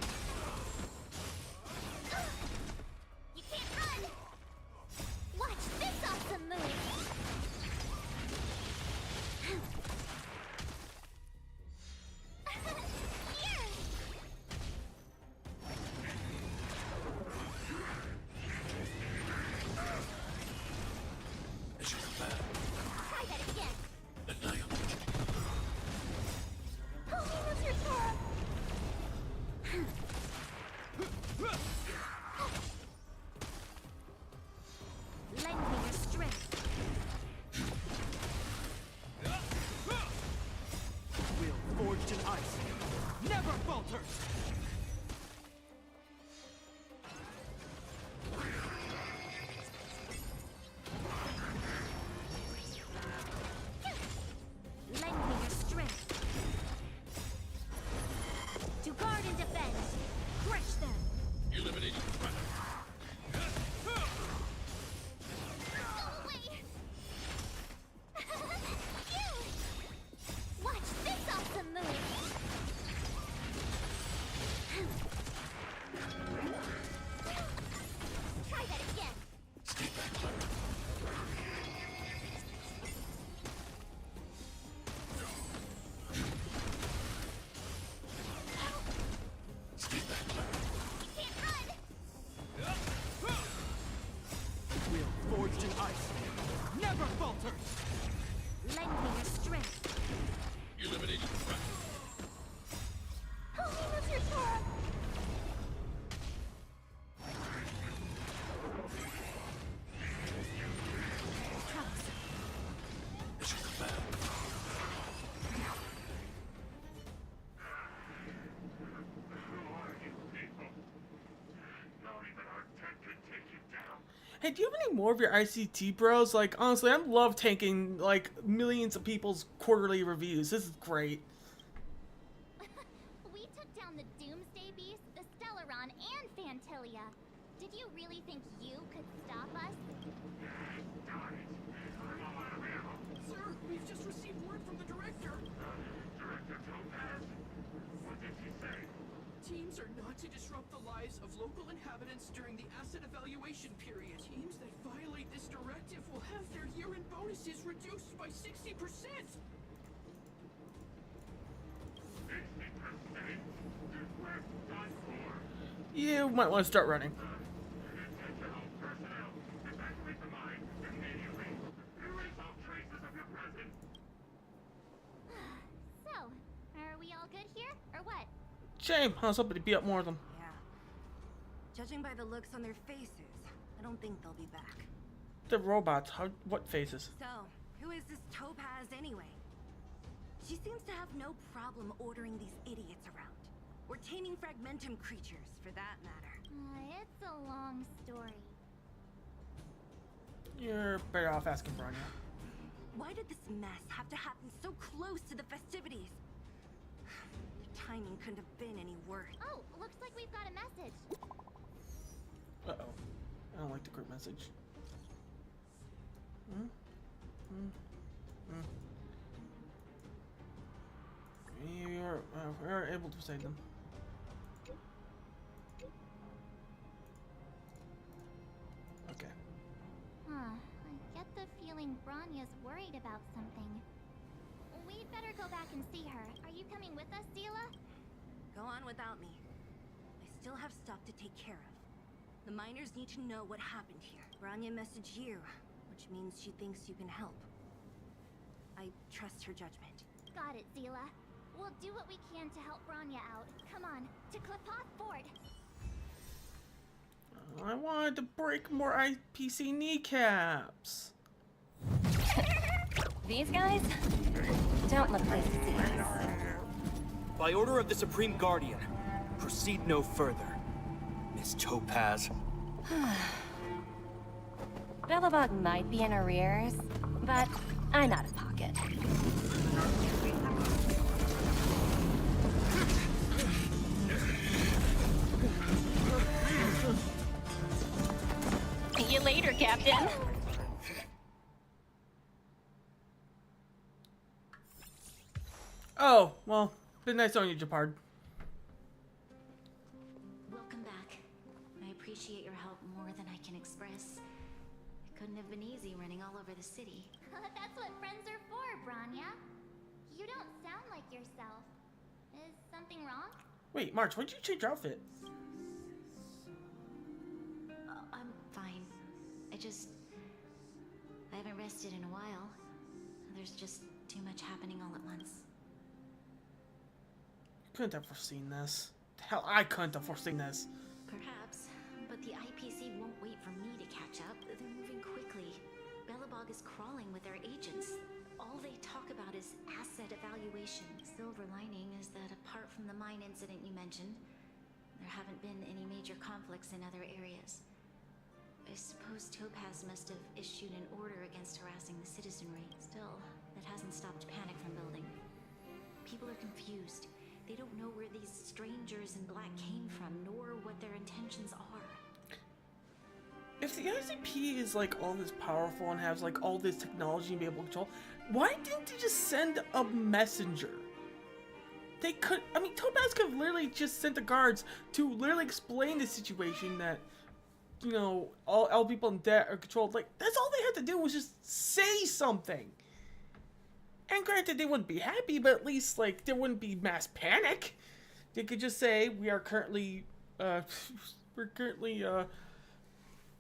You can't run! Watch this awesome move! Here! It's your command. Try that again! Annihilate. Help me, Mr. Sora! Lend me your strength. Will forged in ice never falters. Lend me your strength. To guard and defend. Crush them. Eliminating threat. Go away! Here! Watch this awesome move! Try that again! Stay back, Claire. Stay back, Claire. You can't run! Will forged in ice never falters. Lend me your strength. Eliminating threat. Help me, Mr. Sora! It's your command. Who are you people? Not even our tech could take you down. Hey, do you have any more of your ICT bros? Like, honestly, I love taking, like, millions of people's quarterly reviews. This is great. We took down the Doomsday Beast, the Stellaron, and Fantilia. Did you really think you could stop us? Sir, we've just received word from the director. Director Topaz? What did he say? Teams are not to disrupt the lives of local inhabitants during the asset evaluation period. Teams that violate this directive will have their year-end bonuses reduced by 60%. 60%? We're done for. You might want to start running. Intentional personnel, evacuate the mine immediately. Erase all traces of your presence. So, are we all good here, or what? Shame. I was hoping to beat up more of them. Yeah. Judging by the looks on their faces, I don't think they'll be back. The robots. What faces? So, who is this Topaz anyway? She seems to have no problem ordering these idiots around. Or taming fragmentum creatures, for that matter. It's a long story. You're better off asking Bronya. Why did this mess have to happen so close to the festivities? The timing couldn't have been any worse. Oh, looks like we've got a message. Uh-oh. I don't like the group message. We are able to save them. Okay. I get the feeling Bronya's worried about something. We'd better go back and see her. Are you coming with us, Zila? Go on without me. I still have stuff to take care of. The miners need to know what happened here. Bronya messaged you, which means she thinks you can help. I trust her judgment. Got it, Zila. We'll do what we can to help Bronya out. Come on, to Klipoth Fort. I wanted to break more IPC kneecaps. These guys don't look like disease. By order of the Supreme Guardian, proceed no further. Miss Topaz. Belobog might be in arrears, but I'm out of pocket. See you later, Captain. Oh, well, been nice on you, Japard. Welcome back. I appreciate your help more than I can express. It couldn't have been easy running all over the city. That's what friends are for, Bronya. You don't sound like yourself. Is something wrong? Wait, March, why'd you change your outfit? I'm fine. I haven't rested in a while. There's just too much happening all at once. Couldn't have foreseen this. Hell, I couldn't have foreseen this. Perhaps, but the IPC won't wait for me to catch up. They're moving quickly. Belobog is crawling with their agents. All they talk about is asset evaluation. Silver lining is that apart from the mine incident you mentioned, there haven't been any major conflicts in other areas. I suppose Topaz must have issued an order against harassing the citizenry. Still, that hasn't stopped panic from building. People are confused. They don't know where these strangers in black came from, nor what their intentions are. If the ICP is like all this powerful and has like all this technology and be able to control, why didn't they just send a messenger? They could, I mean, Topaz could have literally just sent the guards to literally explain the situation that, you know, all people in debt are controlled. Like, that's all they had to do was just say something. And granted, they wouldn't be happy, but at least, like, there wouldn't be mass panic. They could just say, we are currently,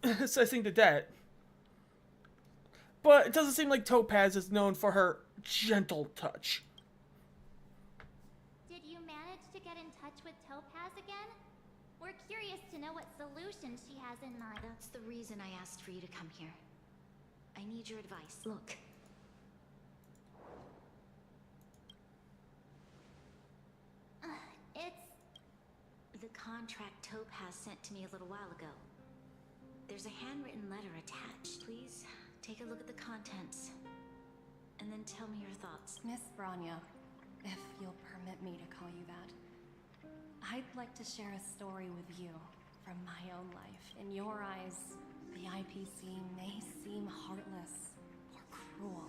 assessing the debt. But it doesn't seem like Topaz is known for her gentle touch. Did you manage to get in touch with Topaz again? We're curious to know what solution she has in mind. That's the reason I asked for you to come here. I need your advice. Look. It's the contract Topaz sent to me a little while ago. There's a handwritten letter attached. Please take a look at the contents, and then tell me your thoughts. Miss Bronya, if you'll permit me to call you that, I'd like to share a story with you from my own life. In your eyes, the IPC may seem heartless or cruel,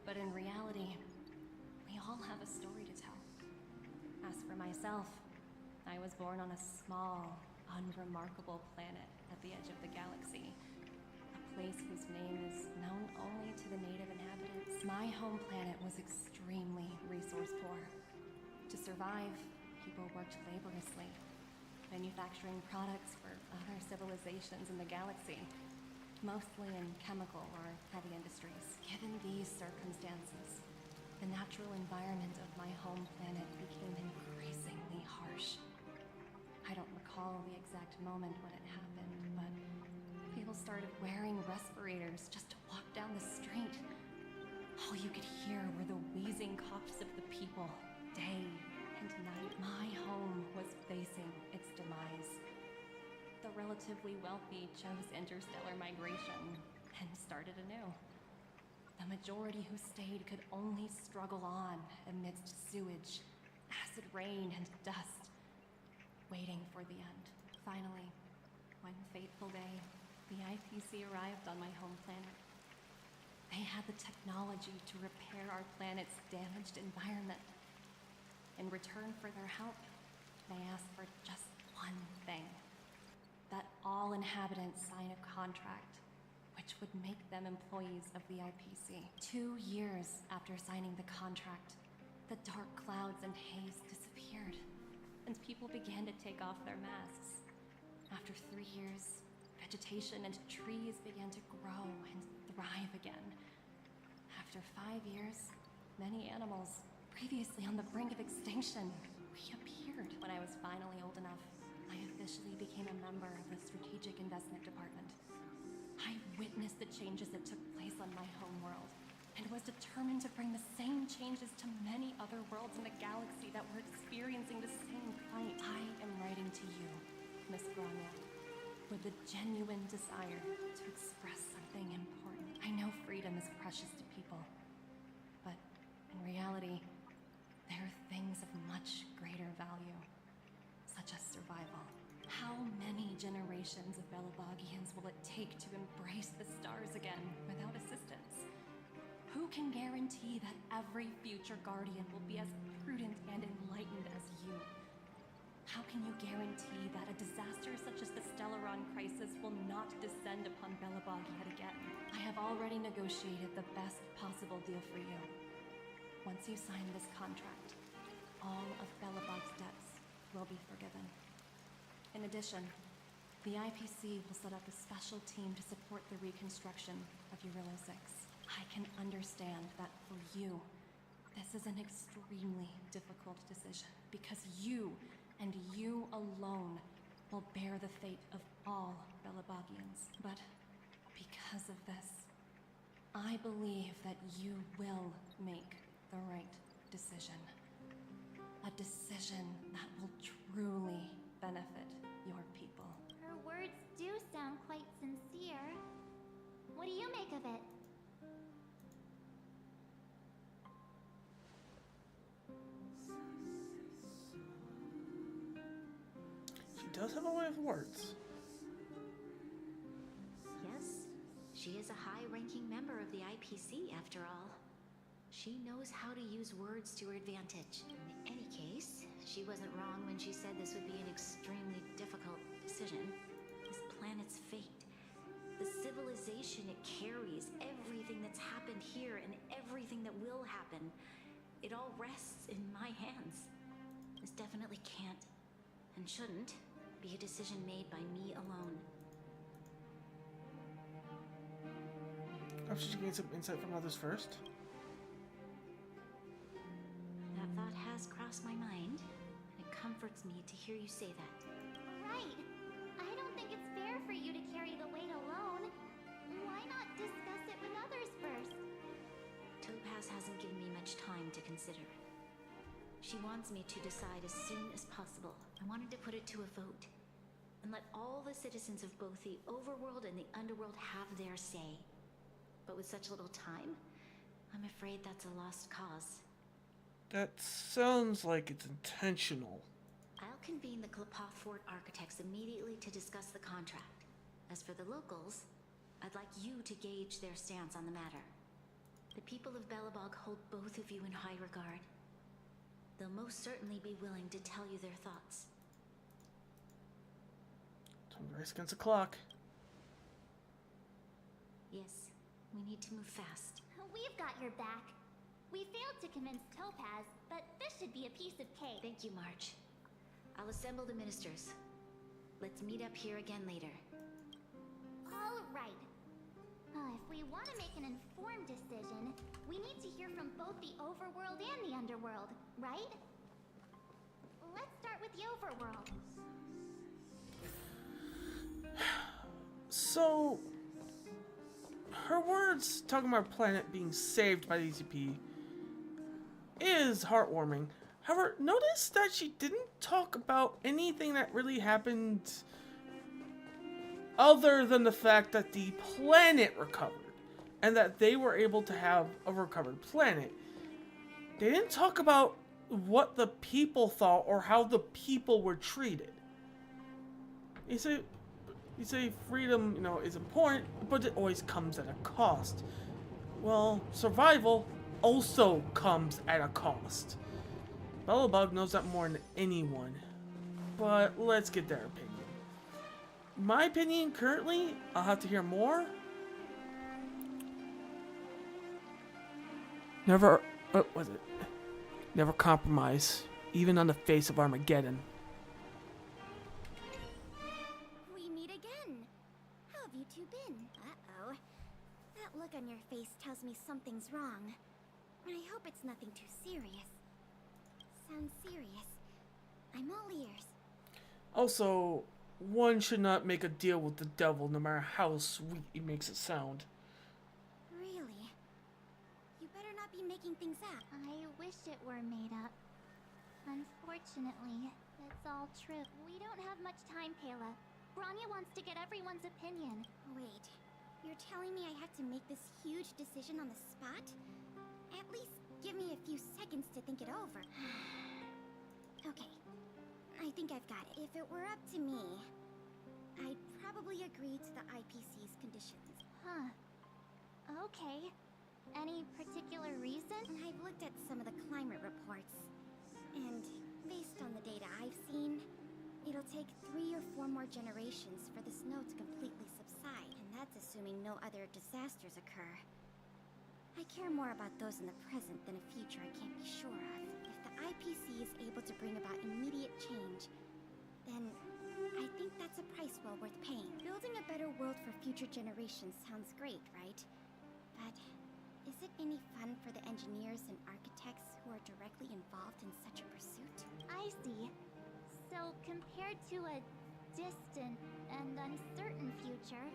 but in reality, we all have a story to tell. As for myself, I was born on a small, unremarkable planet at the edge of the galaxy. A place whose name is known only to the native inhabitants. My home planet was extremely resource poor. To survive, people worked laboriously, manufacturing products for other civilizations in the galaxy, mostly in chemical or heavy industries. Given these circumstances, the natural environment of my home planet became increasingly harsh. I don't recall the exact moment when it happened, but people started wearing respirators just to walk down the street. All you could hear were the wheezing coughs of the people, day and night. My home was facing its demise. The relatively wealthy chose interstellar migration and started anew. The majority who stayed could only struggle on amidst sewage, acid rain, and dust, waiting for the end. Finally, one fateful day, the IPC arrived on my home planet. They had the technology to repair our planet's damaged environment. In return for their help, they asked for just one thing: that all inhabitants sign a contract which would make them employees of the IPC. 2 years after signing the contract, the dark clouds and haze disappeared, and people began to take off their masks. After 3 years, vegetation and trees began to grow and thrive again. After 5 years, many animals, previously on the brink of extinction, reappeared. When I was finally old enough, I officially became a member of the Strategic Investment Department. I witnessed the changes that took place on my homeworld, and was determined to bring the same changes to many other worlds in the galaxy that were experiencing the same plight. I am writing to you, Miss Grania, with a genuine desire to express something important. I know freedom is precious to people, but in reality, there are things of much greater value, such as survival. How many generations of Belabogians will it take to embrace the stars again without assistance? Who can guarantee that every future Guardian will be as prudent and enlightened as you? How can you guarantee that a disaster such as the Stellaron crisis will not descend upon Belabogiad again? I have already negotiated the best possible deal for you. Once you sign this contract, all of Belabog's debts will be forgiven. In addition, the IPC will set up a special team to support the reconstruction of Eurilla 6. I can understand that for you, this is an extremely difficult decision, because you, and you alone, will bear the fate of all Belabogians. But because of this, I believe that you will make the right decision. A decision that will truly benefit your people. Her words do sound quite sincere. What do you make of it? She does have a way of words. Yes, she is a high-ranking member of the IPC, after all. She knows how to use words to her advantage. In any case, she wasn't wrong when she said this would be an extremely difficult decision. This planet's fate, the civilization it carries, everything that's happened here and everything that will happen, it all rests in my hands. This definitely can't, and shouldn't, be a decision made by me alone. I should gain some insight from others first. That thought has crossed my mind, and it comforts me to hear you say that. Right. I don't think it's fair for you to carry the weight alone. Why not discuss it with others first? Topaz hasn't given me much time to consider. She wants me to decide as soon as possible. I wanted to put it to a vote, and let all the citizens of both the overworld and the underworld have their say. But with such little time, I'm afraid that's a lost cause. That sounds like it's intentional. I'll convene the Klapath Fort architects immediately to discuss the contract. As for the locals, I'd like you to gauge their stance on the matter. The people of Belobog hold both of you in high regard. They'll most certainly be willing to tell you their thoughts. Time to race against the clock. Yes, we need to move fast. We've got your back. We failed to convince Topaz, but this should be a piece of cake. Thank you, March. I'll assemble the ministers. Let's meet up here again later. All right. If we want to make an informed decision, we need to hear from both the overworld and the underworld, right? Let's start with the overworld. So, her words talking about our planet being saved by the ECP is heartwarming. However, notice that she didn't talk about anything that really happened other than the fact that the planet recovered and that they were able to have a recovered planet. They didn't talk about what the people thought or how the people were treated. You say freedom, is important, but it always comes at a cost. Well, survival also comes at a cost. Belobog knows that more than anyone. But let's get their opinion. My opinion currently, I'll have to hear more. Never, what was it? Never compromise, even on the face of Armageddon. We meet again. How have you two been? Uh-oh. That look on your face tells me something's wrong. I hope it's nothing too serious. Sounds serious. I'm all ears. Also, one should not make a deal with the devil, no matter how sweet it makes it sound. Really? You better not be making things up. I wish it were made up. Unfortunately, it's all true. We don't have much time, Kayla. Branya wants to get everyone's opinion. Wait, you're telling me I have to make this huge decision on the spot? At least give me a few seconds to think it over. Okay, I think I've got it. If it were up to me, I'd probably agree to the IPC's conditions. Huh. Okay. Any particular reason? I've looked at some of the climate reports, and based on the data I've seen, it'll take 3 or 4 more generations for the snow to completely subside, and that's assuming no other disasters occur. I care more about those in the present than a future I can't be sure of. If the IPC is able to bring about immediate change, then I think that's a price well worth paying. Building a better world for future generations sounds great, right? But is it any fun for the engineers and architects who are directly involved in such a pursuit? I see. So, compared to a distant and uncertain future,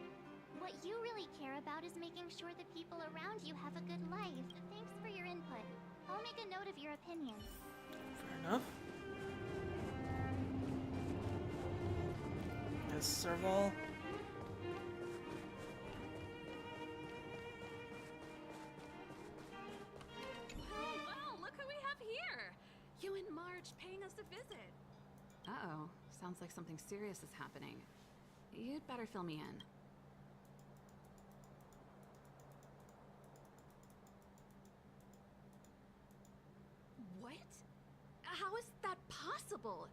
what you really care about is making sure the people around you have a good life. Thanks for your input. I'll make a note of your opinion. Fair enough. Yes, Serval. Well, look who we have here! You and Marge paying us a visit. Uh-oh. Sounds like something serious is happening. You'd better fill me in. What? How is that possible?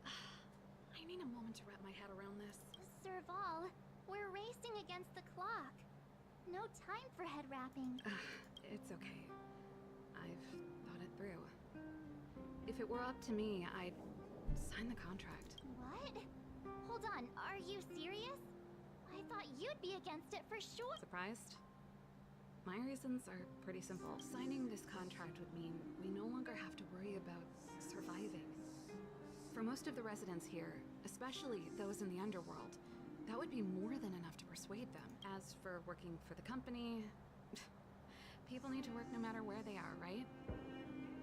I need a moment to wrap my head around this. Serval, we're racing against the clock. No time for head wrapping. It's okay. I've thought it through. If it were up to me, I'd sign the contract. What? Hold on, are you serious? I thought you'd be against it for sure. Surprised? My reasons are pretty simple. Signing this contract would mean we no longer have to worry about surviving. For most of the residents here, especially those in the underworld, that would be more than enough to persuade them. As for working for the company, people need to work no matter where they are, right?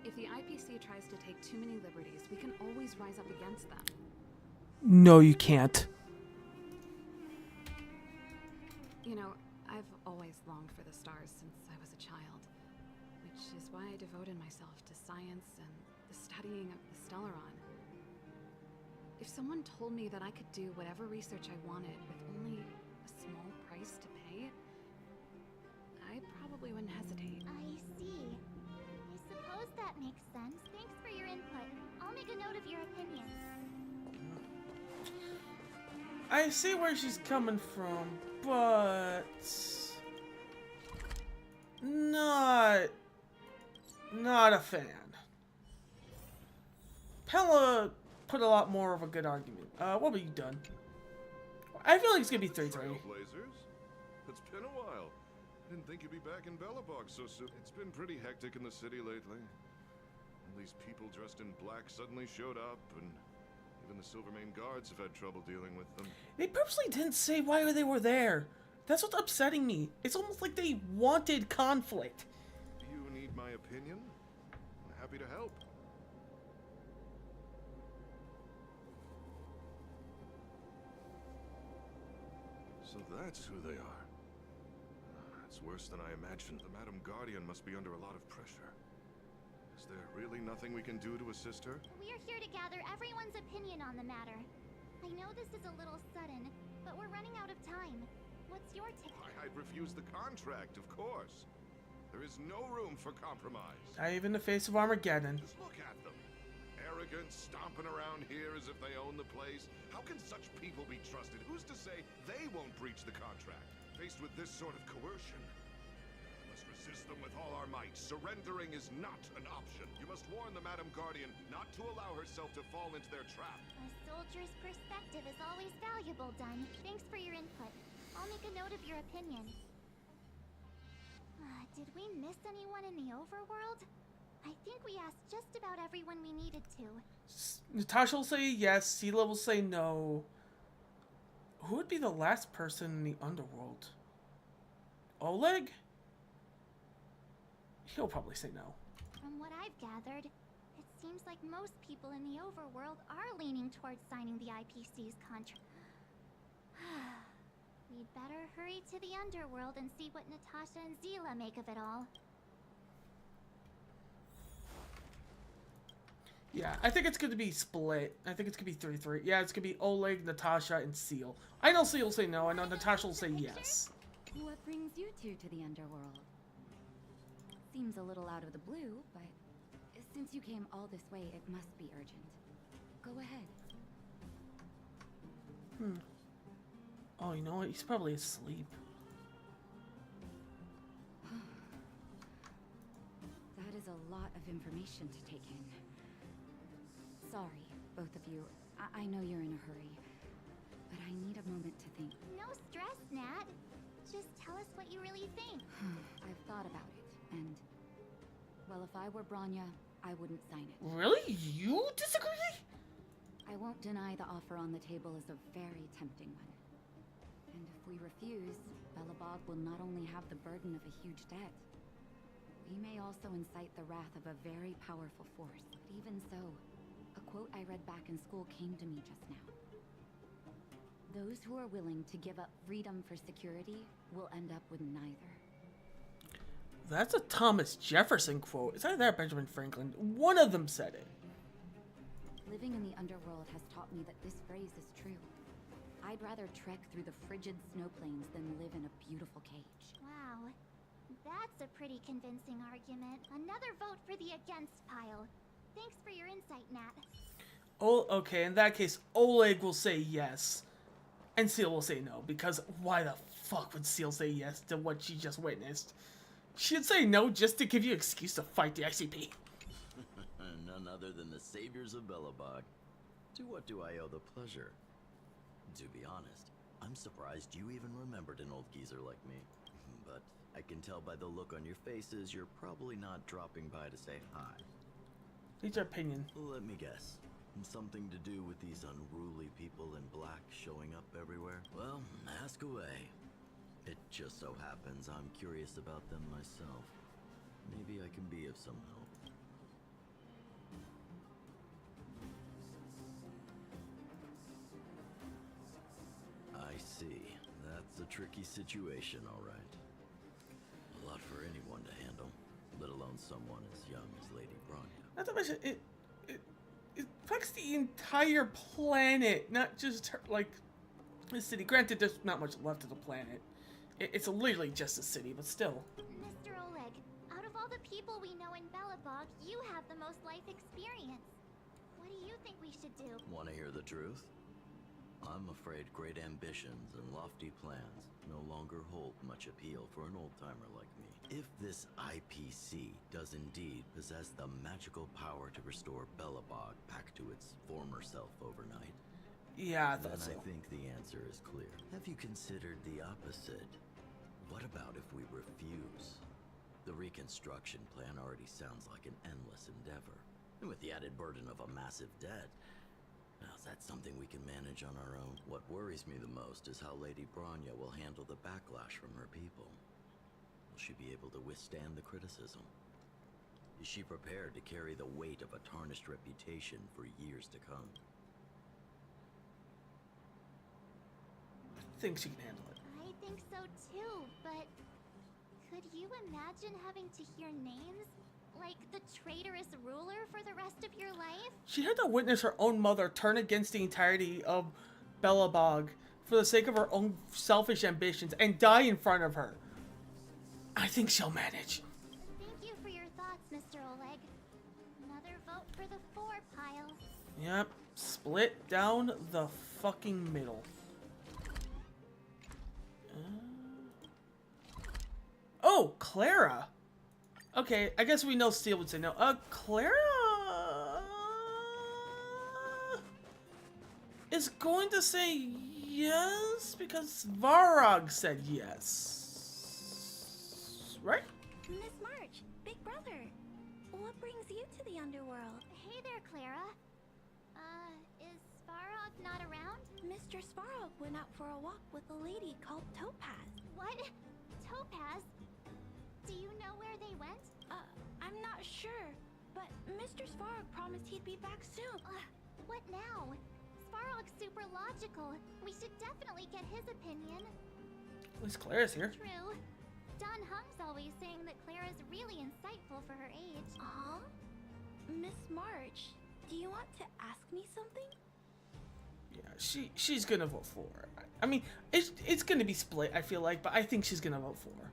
If the IPC tries to take too many liberties, we can always rise up against them. No, you can't. You know, I've always longed for the stars since I was a child, which is why I devoted myself to science and the studying of the Stellaron. If someone told me that I could do whatever research I wanted with only a small price to pay, I probably wouldn't hesitate. I see. I suppose that makes sense. Thanks for your input. I'll make a note of your opinion. I see where she's coming from, but not a fan. Pella put a lot more of a good argument. What have you done? I feel like it's gonna be 3-3. Trailblazers? It's been a while. Didn't think you'd be back in Belobog so soon. It's been pretty hectic in the city lately. All these people dressed in black suddenly showed up, and even the Silvermane guards have had trouble dealing with them. They purposely didn't say why they were there. That's what's upsetting me. It's almost like they wanted conflict. You need my opinion? I'm happy to help. So that's who they are. It's worse than I imagined. The Madam Guardian must be under a lot of pressure. Is there really nothing we can do to assist her? We're here to gather everyone's opinion on the matter. I know this is a little sudden, but we're running out of time. What's your take? I'd refuse the contract, of course. There is no room for compromise. Not even in the face of Armageddon. Just look at them. Arrogant, stomping around here as if they own the place. How can such people be trusted? Who's to say they won't breach the contract? Faced with this sort of coercion, we must resist them with all our might. Surrendering is not an option. You must warn the Madam Guardian not to allow herself to fall into their trap. A soldier's perspective is always valuable, Dunn. Thanks for your input. I'll make a note of your opinion. Did we miss anyone in the overworld? I think we asked just about everyone we needed to. Natasha will say yes, Sela will say no. Who would be the last person in the underworld? Oleg? He'll probably say no. From what I've gathered, it seems like most people in the overworld are leaning towards signing the IPC's contract. We'd better hurry to the underworld and see what Natasha and Zila make of it all. Yeah, I think it's going to be split. I think it's going to be 3-3. Yeah, it's going to be Oleg, Natasha, and Seal. I know Seal will say no. I know Natasha will say yes. What brings you two to the underworld? Seems a little out of the blue, but since you came all this way, it must be urgent. Go ahead. Oh, you know what? He's probably asleep. That is a lot of information to take in. Sorry, both of you. I know you're in a hurry, but I need a moment to think. No stress, Nat. Just tell us what you really think. I've thought about it, and... well, if I were Branya, I wouldn't sign it. Really? You disagree? I won't deny the offer on the table is a very tempting one. And if we refuse, Belobog will not only have the burden of a huge debt, we may also incite the wrath of a very powerful force. But even so, a quote I read back in school came to me just now. Those who are willing to give up freedom for security will end up with neither. That's a Thomas Jefferson quote. It's either that or Benjamin Franklin. One of them said it. Living in the underworld has taught me that this phrase is true. I'd rather trek through the frigid snow plains than live in a beautiful cage. Wow. That's a pretty convincing argument. Another vote for the against pile. Thanks for your insight, Nat. Oh, okay. In that case, Oleg will say yes. And Seal will say no. Because why the fuck would Seal say yes to what she just witnessed? She'd say no just to give you an excuse to fight the ICP. None other than the saviors of Belobog. To what do I owe the pleasure? To be honest, I'm surprised you even remembered an old geezer like me. But I can tell by the look on your faces you're probably not dropping by to say hi. It's your opinion. Let me guess. Something to do with these unruly people in black showing up everywhere? Well, ask away. It just so happens I'm curious about them myself. Maybe I can be of some help. I see. That's a tricky situation, all right. A lot for anyone to handle, let alone someone as young as Lady Branya. Not to mention, affects the entire planet, not just her, like the city. Granted, there's not much left of the planet. It's literally just a city, but still. Mr. Oleg, out of all the people we know in Belobog, you have the most life experience. What do you think we should do? Want to hear the truth? I'm afraid great ambitions and lofty plans no longer hold much appeal for an old-timer like me. If this IPC does indeed possess the magical power to restore Belobog back to its former self overnight, yeah, then that's I think the answer is clear. Have you considered the opposite? What about if we refuse? The reconstruction plan already sounds like an endless endeavor. And with the added burden of a massive debt, now is that something we can manage on our own? What worries me the most is how Lady Bronya will handle the backlash from her people. Will she be able to withstand the criticism? Is she prepared to carry the weight of a tarnished reputation for years to come? I think she can handle it. I think so too, but could you imagine having to hear names? Like the traitorous ruler for the rest of your life? She had to witness her own mother turn against the entirety of Belobog for the sake of her own selfish ambitions and die in front of her. I think she'll manage. Thank you for your thoughts, Mr. Oleg. Another vote for the 4 pile. Yep, split down the fucking middle. Oh, Clara. Okay, I guess we know Steel would say no. Clara is going to say yes because Varog said yes. Right? Miss March, big brother. What brings you to the underworld? Hey there, Clara. Is Svarog not around? Mr. Svarog went out for a walk with a lady called Topaz. What? Topaz? Do you know where they went? I'm not sure, but Mr. Svarog promised he'd be back soon. What now? Svarog's super logical. We should definitely get his opinion. At least Clara's here. True. Don Hung's always saying that Clara's really insightful for her age. Miss March, do you want to ask me something? Yeah, she's gonna vote for her. I mean, it's gonna be split, I feel like, but I think she's gonna vote for her.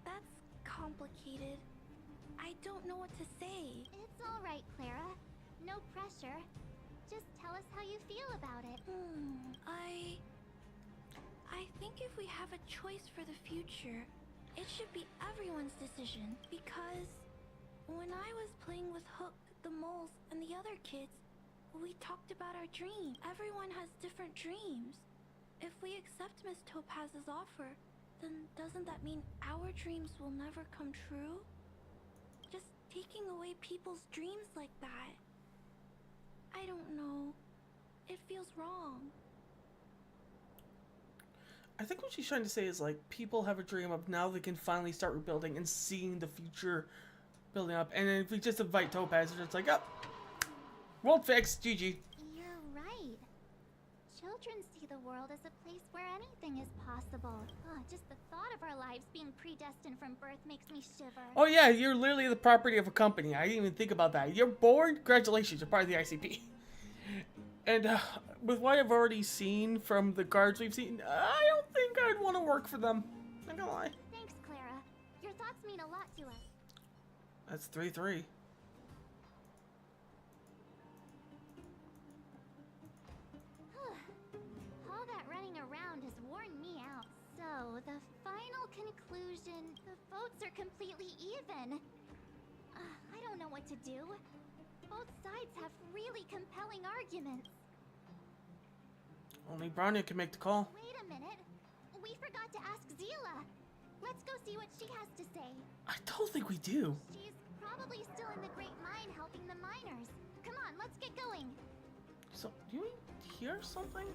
That's complicated. I don't know what to say. It's all right, Clara. No pressure. Just tell us how you feel about it. I think if we have a choice for the future, it should be everyone's decision. Because when I was playing with Hook, the moles, and the other kids, we talked about our dreams. Everyone has different dreams. If we accept Miss Topaz's offer, then doesn't that mean our dreams will never come true? Just taking away people's dreams like that. I don't know. It feels wrong. I think what she's trying to say is, like, people have a dream of now they can finally start rebuilding and seeing the future building up. And then if we just invite Topaz, it's just like, oh, world fixed, GG. You're right. Children see the world as a place where anything is possible. Just the thought of our lives being predestined from birth makes me shiver. Oh yeah, you're literally the property of a company. I didn't even think about that. You're born? Congratulations, you're part of the ICP. And with what I've already seen from the guards we've seen, I don't think I'd want to work for them. Not gonna lie. Thanks, Clara. Your thoughts mean a lot to us. That's 3-3. All that running around has worn me out. So, the final conclusion, the votes are completely even. I don't know what to do. Both sides have really compelling arguments. Only Bronya can make the call. Wait a minute. We forgot to ask Zila. Let's go see what she has to say. I don't think we do. She's probably still in the Great Mine helping the miners. Come on, let's get going. So, do we hear something?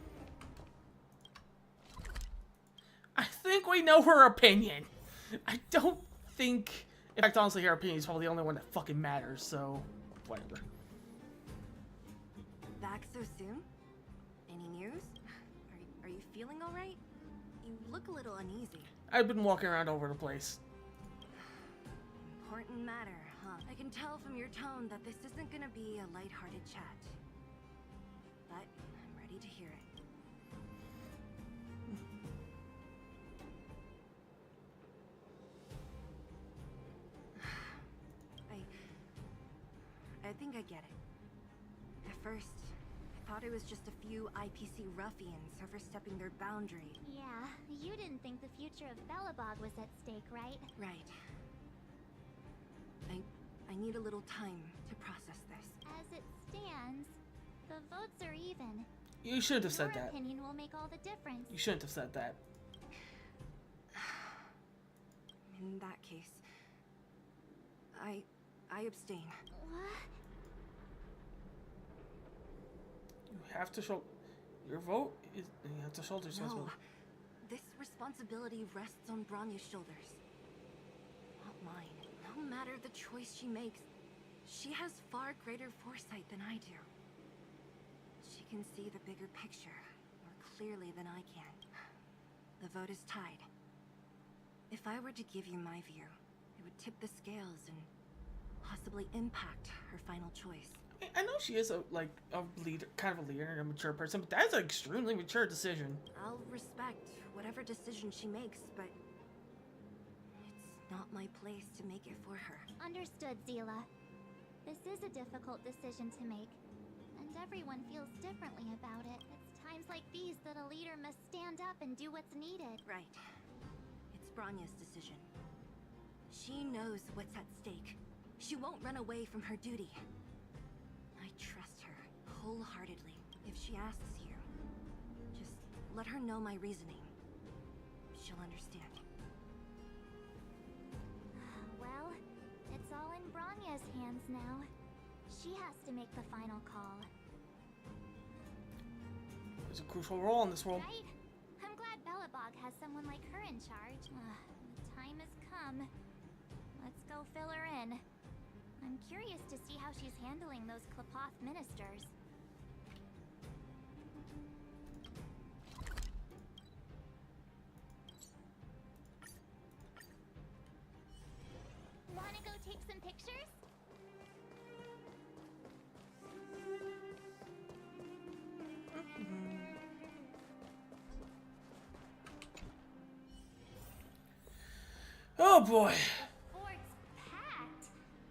I think we know her opinion. I don't think... In fact, honestly, her opinion is probably the only one that fucking matters, so... Whatever. Back so soon? Any news? Are you feeling alright? You look a little uneasy. I've been walking around over the place. Important matter, huh? I can tell from your tone that this isn't gonna be a lighthearted chat. But I'm ready to hear it. I think I get it. At first, I thought it was just a few IPC ruffians overstepping their boundary. Yeah, you didn't think the future of Belobog was at stake, right? Right. I need a little time to process this. As it stands, the votes are even. You shouldn't have said Your that. opinion will make all the difference. You shouldn't have said that. In that case, I abstain. What? You have to show your vote. You have to shoulder responsibility. No, this responsibility rests on Bronya's shoulders, not mine. No matter the choice she makes, she has far greater foresight than I do. She can see the bigger picture more clearly than I can. The vote is tied. If I were to give you my view, it would tip the scales and possibly impact her final choice. I know she is a leader, kind of a leader and a mature person, but that's an extremely mature decision. I'll respect whatever decision she makes, but it's not my place to make it for her. Understood, Zila. This is a difficult decision to make, and everyone feels differently about it. It's times like these that a leader must stand up and do what's needed. Right. It's Bronya's decision. She knows what's at stake. She won't run away from her duty. I trust her wholeheartedly. If she asks you, just let her know my reasoning. She'll understand. Well, it's all in Bronya's hands now. She has to make the final call. There's a crucial role in this world. Right? I'm glad Belobog has someone like her in charge. The time has come. Let's go fill her in. I'm curious to see how she's handling those Klapoth ministers. Wanna go take some pictures? Oh boy. The fort's packed.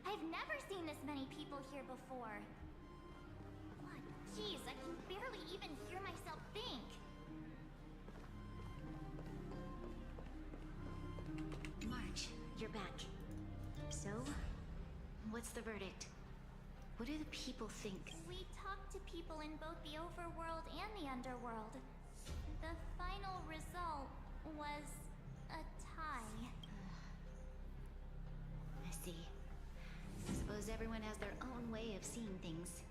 I've never seen this many people here before. What? Jeez, I can barely even hear myself think. March, you're back. So, what's the verdict? What do the people think? We talked to people in both the overworld and the underworld. The final result was a tie. I see. I suppose everyone has their own way of seeing things.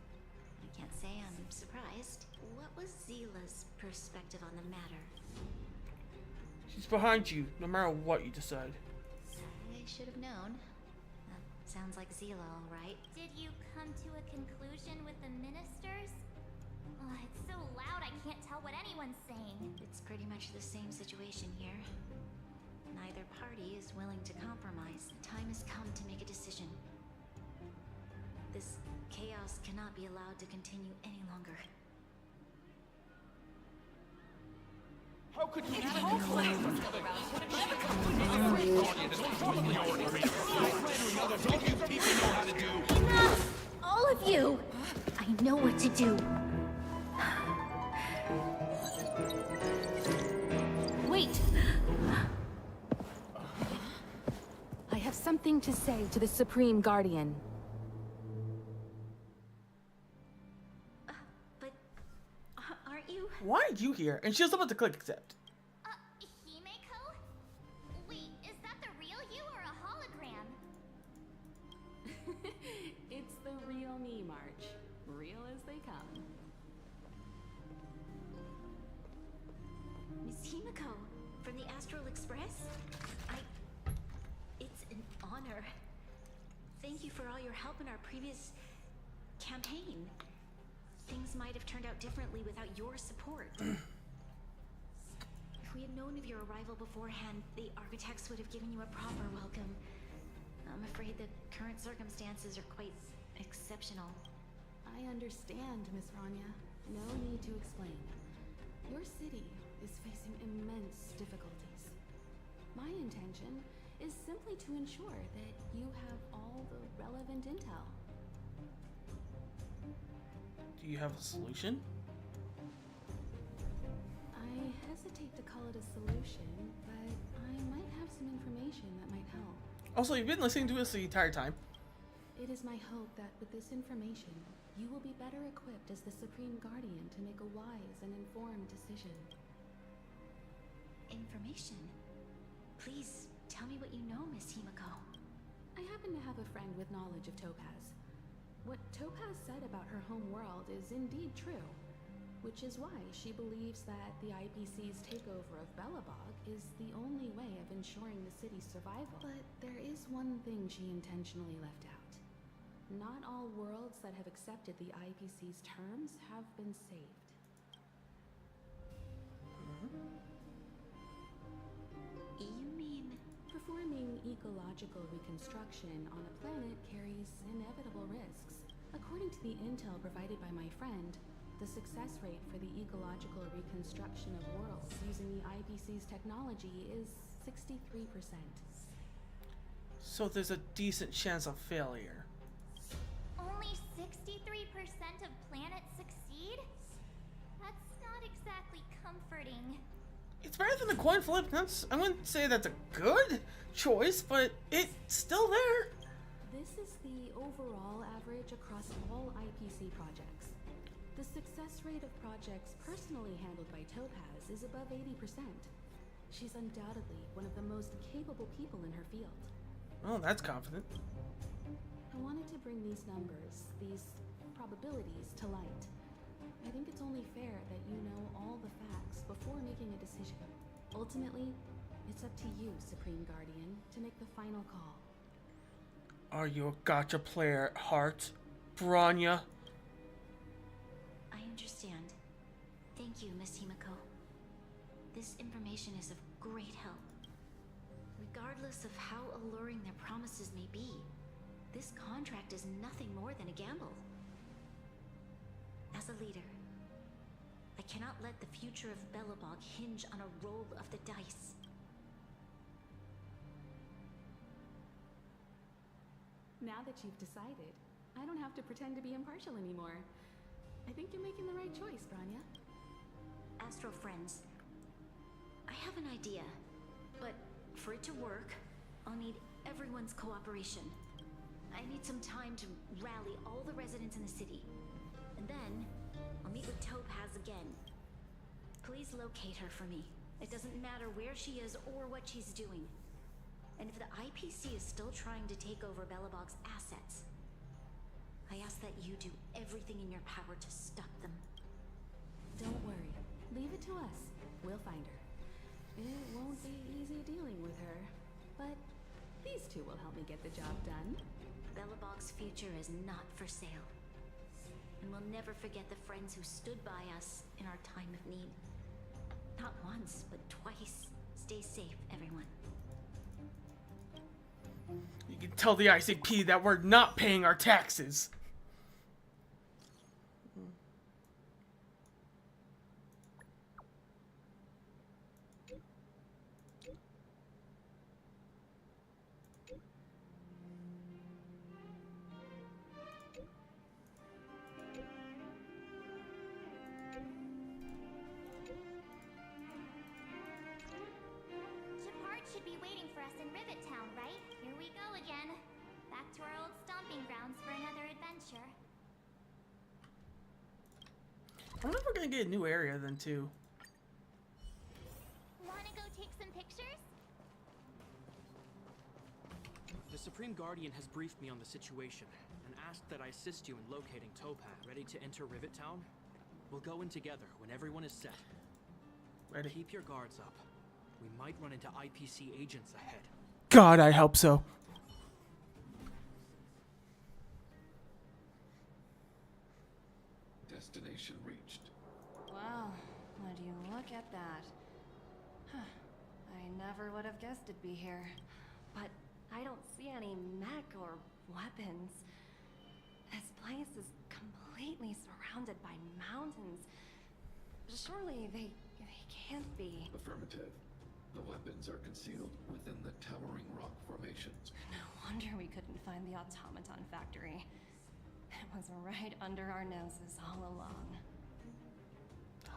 I can't say I'm surprised. What was Zila's perspective on the matter? She's behind you, no matter what you decide. I should have known. That sounds like Zila, all right. Did you come to a conclusion with the ministers? Oh, it's so loud I can't tell what anyone's saying. It's pretty much the same situation here. Neither party is willing to compromise. The time has come to make a decision. This chaos cannot be allowed to continue any longer. How could you Enough! All of you! I know what to do. Wait! I have something to say to the Supreme Guardian. But aren't you? Why are you here? And she was about to click accept. Himeko? Wait, is that the real you or a hologram? It's the real me, March. Real as they come. Miss Himeko, from the Astral Express? It's an honor. Thank you for all your help in our previous campaign. Things might have turned out differently without your support. If we had known of your arrival beforehand, the architects would have given you a proper welcome. I'm afraid the current circumstances are quite exceptional. I understand, Miss Rania. No need to explain. Your city is facing immense difficulties. My intention is simply to ensure that you have all the relevant intel. Do you have a solution? I hesitate to call it a solution, but I might have some information that might help. Also, you've been listening to us the entire time. It is my hope that with this information, you will be better equipped as the Supreme Guardian to make a wise and informed decision. Information? Please, tell me what you know, Miss Himiko. I happen to have a friend with knowledge of Topaz. What Topaz said about her home world is indeed true, which is why she believes that the IPC's takeover of Belobog is the only way of ensuring the city's survival. But there is one thing she intentionally left out. Not all worlds that have accepted the IPC's terms have been saved. You mean... Performing ecological reconstruction on a planet carries inevitable risks. According to the intel provided by my friend, the success rate for the ecological reconstruction of worlds using the IPC's technology is 63%. So there's a decent chance of failure. Only 63% of planets succeed? That's not exactly comforting. It's better than a coin flip. I wouldn't say that's a good choice, but it's still there. This is the overall average across all IPC projects. The success rate of projects personally handled by Topaz is above 80%. She's undoubtedly one of the most capable people in her field. Oh, that's confident. I wanted to bring these numbers, these probabilities, to light. I think it's only fair that you know all the facts before making a decision. Ultimately, it's up to you, Supreme Guardian, to make the final call. Are you a gotcha player at heart, Branya? I understand. Thank you, Miss Himiko. This information is of great help. Regardless of how alluring their promises may be, this contract is nothing more than a gamble. As a leader, I cannot let the future of Belobog hinge on a roll of the dice. Now that you've decided, I don't have to pretend to be impartial anymore. I think you're making the right choice, Branya. Astro friends, I have an idea, but for it to work, I'll need everyone's cooperation. I need some time to rally all the residents in the city. And then, I'll meet with Topaz again. Please locate her for me. It doesn't matter where she is or what she's doing. And if the IPC is still trying to take over Belobog's assets, I ask that you do everything in your power to stop them. Don't worry. Leave it to us. We'll find her. It won't be easy dealing with her, but these two will help me get the job done. Belobog's future is not for sale. And we'll never forget the friends who stood by us in our time of need. Not once, but twice. Stay safe, everyone. You can tell the ICP that we're not paying our taxes. Shepard should be waiting for us in Rivet Town, right? Here we go again. Back to our old stomping grounds for another adventure. I wonder if we're gonna get a new area then too. Wanna go take some pictures? The Supreme Guardian has briefed me on the situation and asked that I assist you in locating Topaz. Ready to enter Rivet Town? We'll go in together when everyone is set. Ready. Keep your guards up. We might run into IPC agents ahead. God, I hope so. Destination reached. Wow, would you look at that? Huh. I never would have guessed it'd be here. But I don't see any mech or weapons. This place is completely surrounded by mountains. Surely they can't be. Affirmative. The weapons are concealed within the towering rock formations. No wonder we couldn't find the automaton factory. It was right under our noses all along.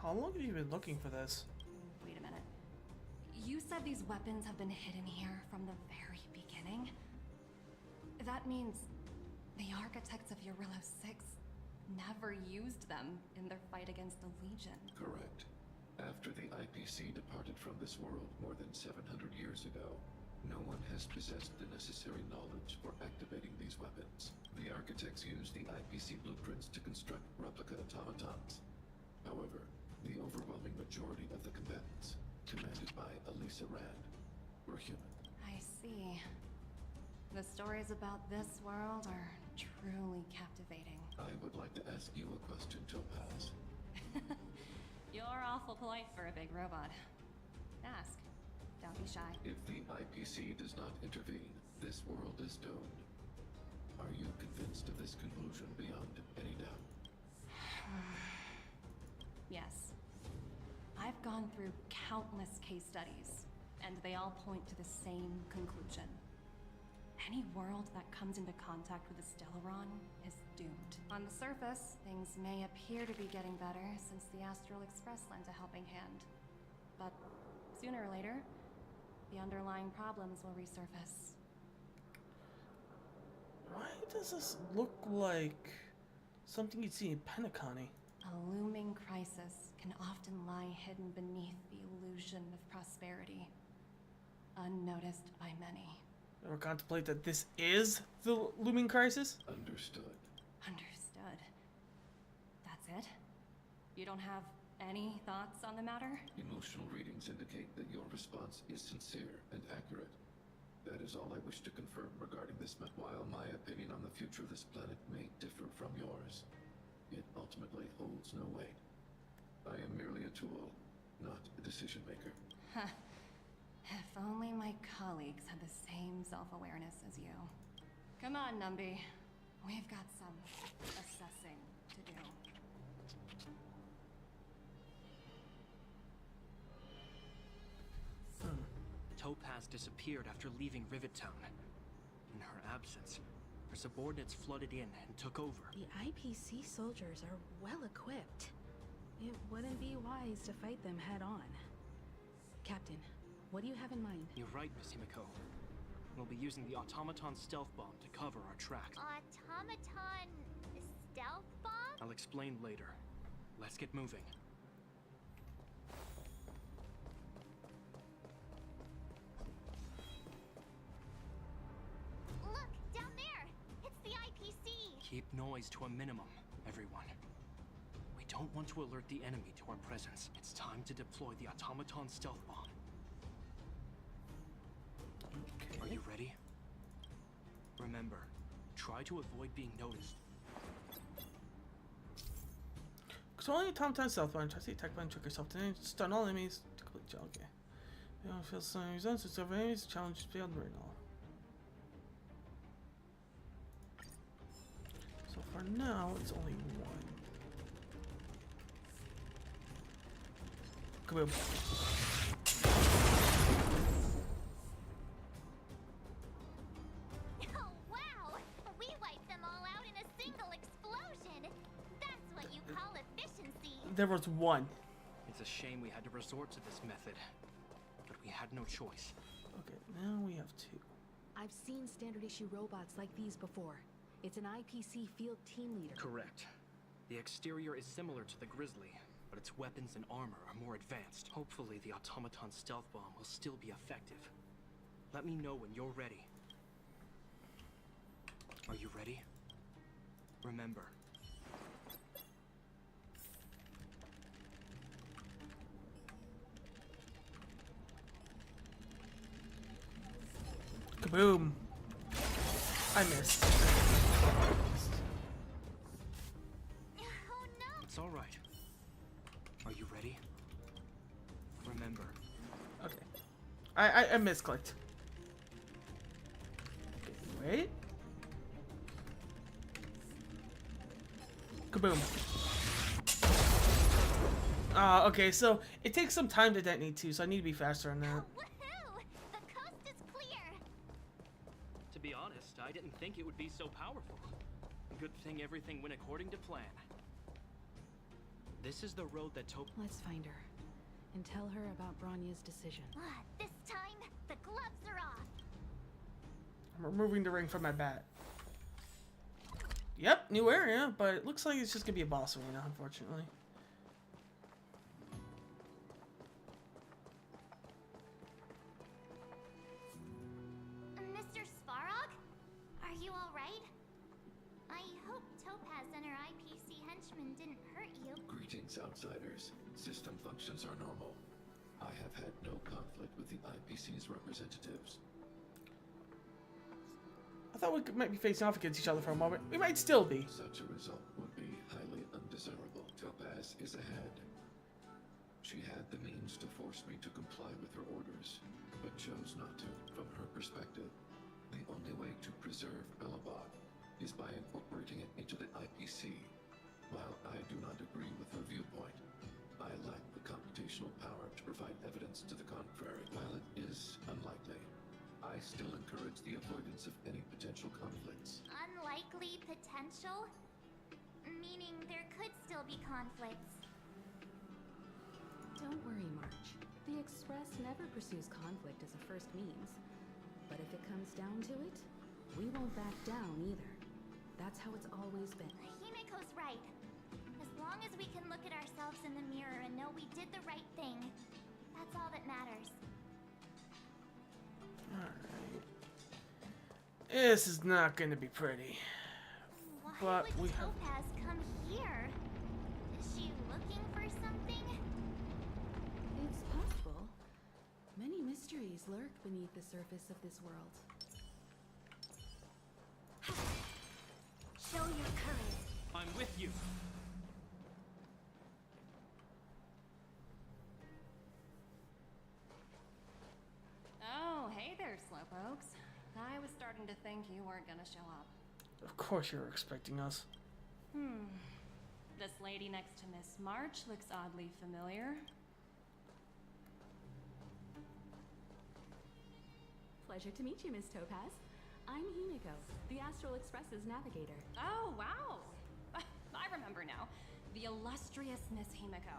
How long have you been looking for this? Wait a minute. You said these weapons have been hidden here from the very beginning? That means the architects of Eurilla 6 never used them in their fight against the Legion. Correct. After the IPC departed from this world more than 700 years ago, no one has possessed the necessary knowledge for activating these weapons. The architects used the IPC blueprints to construct replica automatons. However, the overwhelming majority of the combatants, commanded by Elisa Rand, were human. I see. The stories about this world are truly captivating. I would like to ask you a question, Topaz. You're awful polite for a big robot. Ask. Don't be shy. If the IPC does not intervene, this world is doomed. Are you convinced of this conclusion beyond any doubt? Yes. I've gone through countless case studies, and they all point to the same conclusion. Any world that comes into contact with a Stellaron is doomed. On the surface, things may appear to be getting better since the Astral Express lent a helping hand. But sooner or later, the underlying problems will resurface. Why does this look like something you'd see in Penacony? A looming crisis can often lie hidden beneath the illusion of prosperity, unnoticed by many. Ever contemplate that this is the looming crisis? Understood. Understood. That's it? You don't have any thoughts on the matter? Emotional readings indicate that your response is sincere and accurate. That is all I wish to confirm regarding this matter. While my opinion on the future of this planet may differ from yours, it ultimately holds no weight. I am merely a tool, not a decision maker. Huh. If only my colleagues had the same self-awareness as you. Come on, Numby. We've got some assessing to do. Topaz disappeared after leaving Rivet Town. In her absence, her subordinates flooded in and took over. The IPC soldiers are well equipped. It wouldn't be wise to fight them head on. Captain, what do you have in mind? You're right, Miss Himiko. We'll be using the automaton stealth bomb to cover our tracks. Automaton stealth bomb? I'll explain later. Let's get moving. Look, down there! It's the IPC! Keep noise to a minimum, everyone. We don't want to alert the enemy to our presence. It's time to deploy the automaton stealth bomb. Okay. Are you ready? Remember, try to avoid being noticed. Controlling automaton stealth bomb, try to attack by and trick yourself to stun all enemies to complete job. Okay. You don't feel some resistance over enemies, challenge beyond right now. So for now, it's only one. Kaboom. Oh, wow! We wiped them all out in a single explosion! That's what you call efficiency! There was one. It's a shame we had to resort to this method, but we had no choice. Okay, now we have two. I've seen standard issue robots like these before. It's an IPC field team leader. Correct. The exterior is similar to the Grizzly, but its weapons and armor are more advanced. Hopefully the automaton stealth bomb will still be effective. Let me know when you're ready. Are you ready? Remember. Kaboom. I missed. Oh no! It's all right. Are you ready? Remember. Okay. I misclicked. Wait. Kaboom. Okay, so it takes some time to detonate too, so I need to be faster on that. Woohoo! The coast is clear! To be honest, I didn't think it would be so powerful. Good thing everything went according to plan. This is the road that Let's find her and tell her about Bronya's decision. This time, the gloves are off. I'm removing the ring from my bat. Yep, new area, but it looks like it's just gonna be a boss arena, unfortunately. Mr. Svarog? Are you alright? I hope Topaz and her IPC henchmen didn't hurt you. Greetings, outsiders. System functions are normal. I have had no conflict with the IPC's representatives. I thought we might be facing off against each other for a moment. We might still be. Such a result would be highly undesirable. Topaz is ahead. She had the means to force me to comply with her orders, but chose not to. From her perspective, the only way to preserve Belobog is by incorporating it into the IPC. While I do not agree with her viewpoint, I lack the computational power to provide evidence to the contrary. While it is unlikely, I still encourage the avoidance of any potential conflicts. Unlikely potential? Meaning there could still be conflicts. Don't worry, March. The Express never pursues conflict as a first means. But if it comes down to it, we won't back down either. That's how it's always been. Himiko's right. As long as we can look at ourselves in the mirror and know we did the right thing, that's all that matters. Alright. This is not gonna be pretty. Why But would we have... Topaz come here? Is she looking for something? It's possible. Many mysteries lurk beneath the surface of this world. Show your courage. I'm with you. Oh, hey there, Slowpokes. I was starting to think you weren't gonna show up. Of course you were expecting us. This lady next to Miss March looks oddly familiar. Pleasure to meet you, Miss Topaz. I'm Himiko, the Astral Express's navigator. Oh, wow! I remember now. The illustrious Miss Himiko.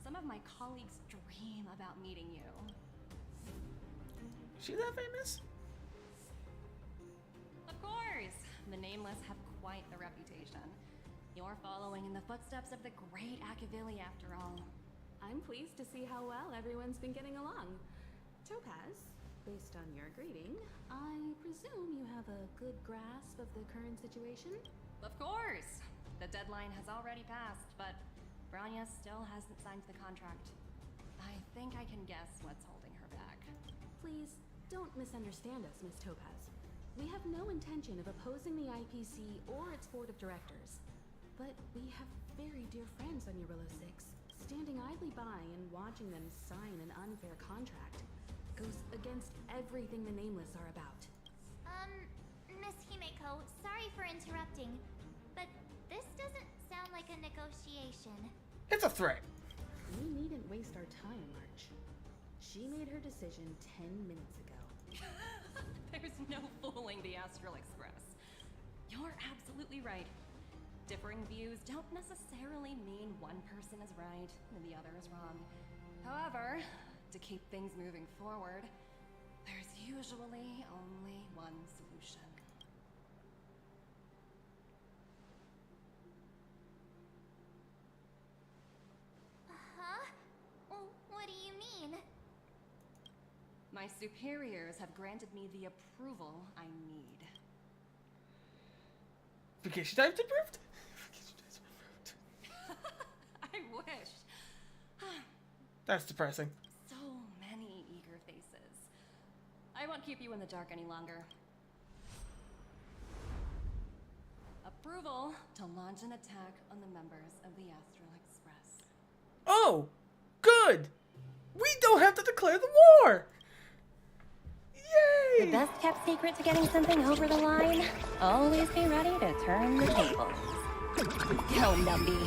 Some of my colleagues dream about meeting you. Is she that famous? Of course! The Nameless have quite the reputation. You're following in the footsteps of the great Akavili, after all. I'm pleased to see how well everyone's been getting along. Topaz, based on your greeting, I presume you have a good grasp of the current situation? Of course! The deadline has already passed, but Bronya still hasn't signed the contract. I think I can guess what's holding her back. Please, don't misunderstand us, Miss Topaz. We have no intention of opposing the IPC or its board of directors. But we have very dear friends on Eurilla 6. Standing idly by and watching them sign an unfair contract goes against everything the Nameless are about. Miss Himiko, sorry for interrupting, but this doesn't sound like a negotiation. It's a threat. We needn't waste our time, March. She made her decision 10 minutes ago. There's no fooling the Astral Express. You're absolutely right. Differing views don't necessarily mean one person is right and the other is wrong. However, to keep things moving forward, there's usually only one solution. Huh? What do you mean? My superiors have granted me the approval I need. Vacation time's approved? I wish. That's depressing. So many eager faces. I won't keep you in the dark any longer. Approval to launch an attack on the members of the Astral Express. Oh! Good! We don't have to declare the war! Yay! The best kept secret to getting something over the line? Always be ready to turn the tables. Go, Numby.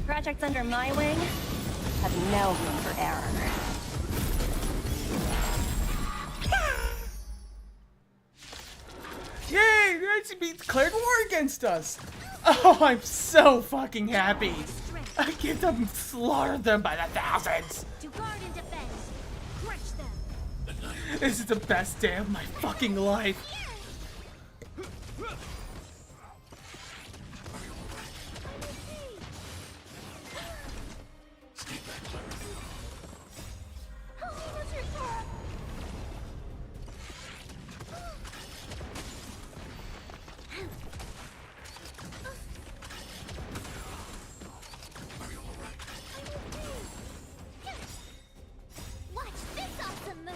Projects under my wing have no room for error. Yay! The ICP declared war against us! Oh, I'm so fucking happy! I get to slaughter them by the thousands! To guard and defend. Crush them. This is the best day of my fucking life! Watch this awesome move!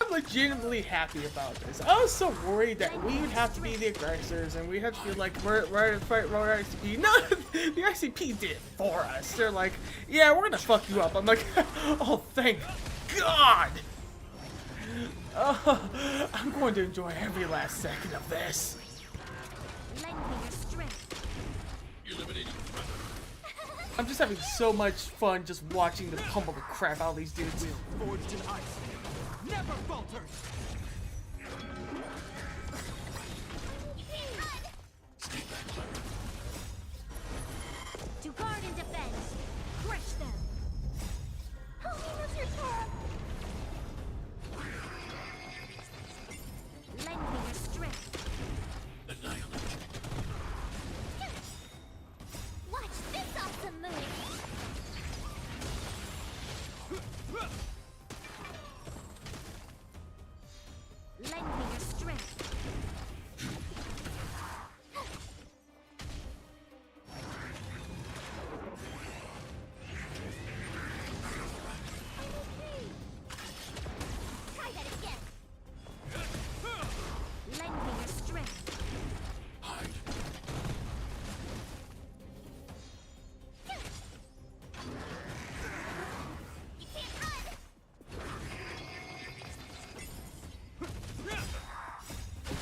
I'm legitimately happy about this. I was so worried that we would have to be the aggressors and we'd have to be like, we're ready to fight our ICP. No, the ICP did it for us. They're like, yeah, we're gonna fuck you up. I'm like, oh, thank God. Oh, I'm going to enjoy every last second of this. Lend me your strength. I'm just having so much fun just watching them pummel the crap out of these dudes. Forged in ice. Never falters! To guard and defend. Crush them. Lend me your strength. Watch this awesome move! Lend me your strength. Try that again! Lend me your strength. You can't run!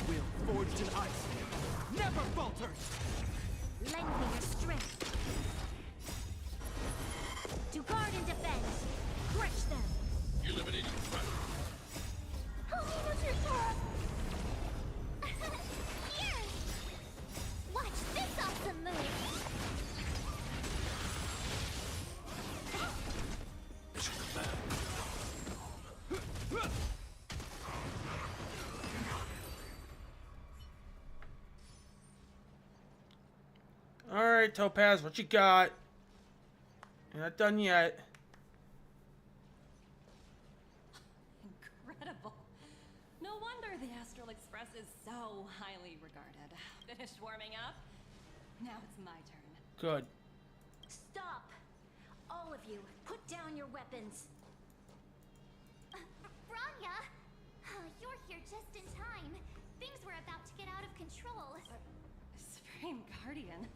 Will forged in ice. Never falters! Lend me your strength. To guard and defend. Crush them. Eliminating threat. Here! Watch this awesome move! Mission command. Alright, Topaz, what you got? You're not done yet. Incredible. No wonder the Astral Express is so highly regarded. Finished warming up? Now it's my turn. Good. Stop! All of you, put down your weapons. Branya! You're here just in time. Things were about to get out of control. Supreme Guardian.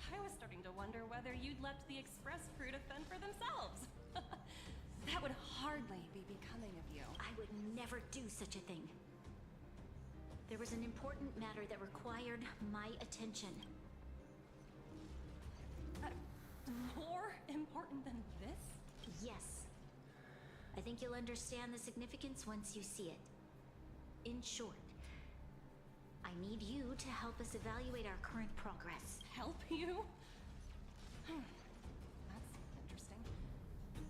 I was starting to wonder whether you'd left the Express crew to fend for themselves. That would hardly be becoming of you. I would never do such a thing. There was an important matter that required my attention. More important than this? Yes. I think you'll understand the significance once you see it. In short, I need you to help us evaluate our current progress. Help you? That's interesting.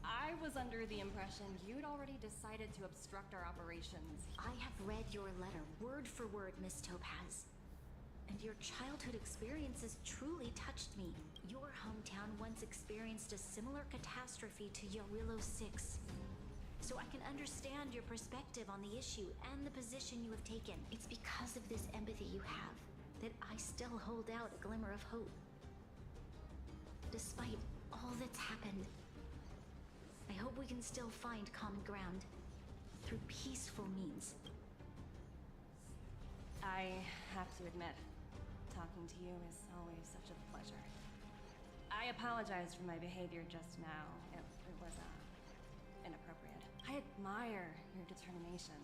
I was under the impression you'd already decided to obstruct our operations. I have read your letter word for word, Miss Topaz. And your childhood experiences truly touched me. Your hometown once experienced a similar catastrophe to Yorillo 6. So I can understand your perspective on the issue and the position you have taken. It's because of this empathy you have that I still hold out a glimmer of hope. Despite all that's happened, I hope we can still find common ground through peaceful means. I have to admit, talking to you is always such a pleasure. I apologize for my behavior just now. It was inappropriate. I admire your determination,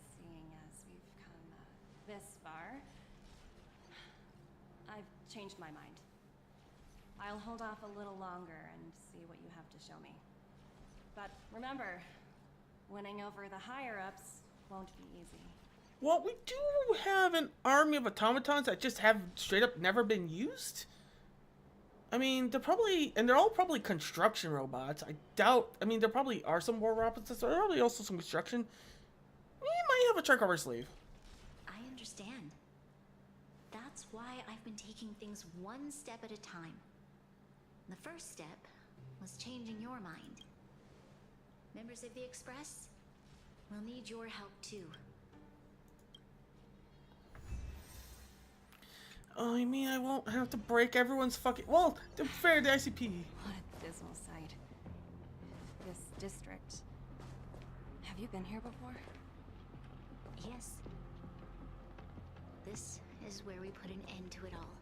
seeing as we've come this far. I've changed my mind. I'll hold off a little longer and see what you have to show me. But remember, winning over the higher-ups won't be easy. Well, we do have an army of automatons that just have straight up never been used. I mean, they're all probably construction robots. I doubt, I mean, there probably are some war robots, there are probably also some construction. We might have a trick up our sleeve. I understand. That's why I've been taking things one step at a time. The first step was changing your mind. Members of the Express, we'll need your help too. Oh, I mean, I won't have to break everyone's fucking... Well, to be fair, the ICP. What a dismal sight. This district. Have you been here before? Yes. This is where we put an end to it all.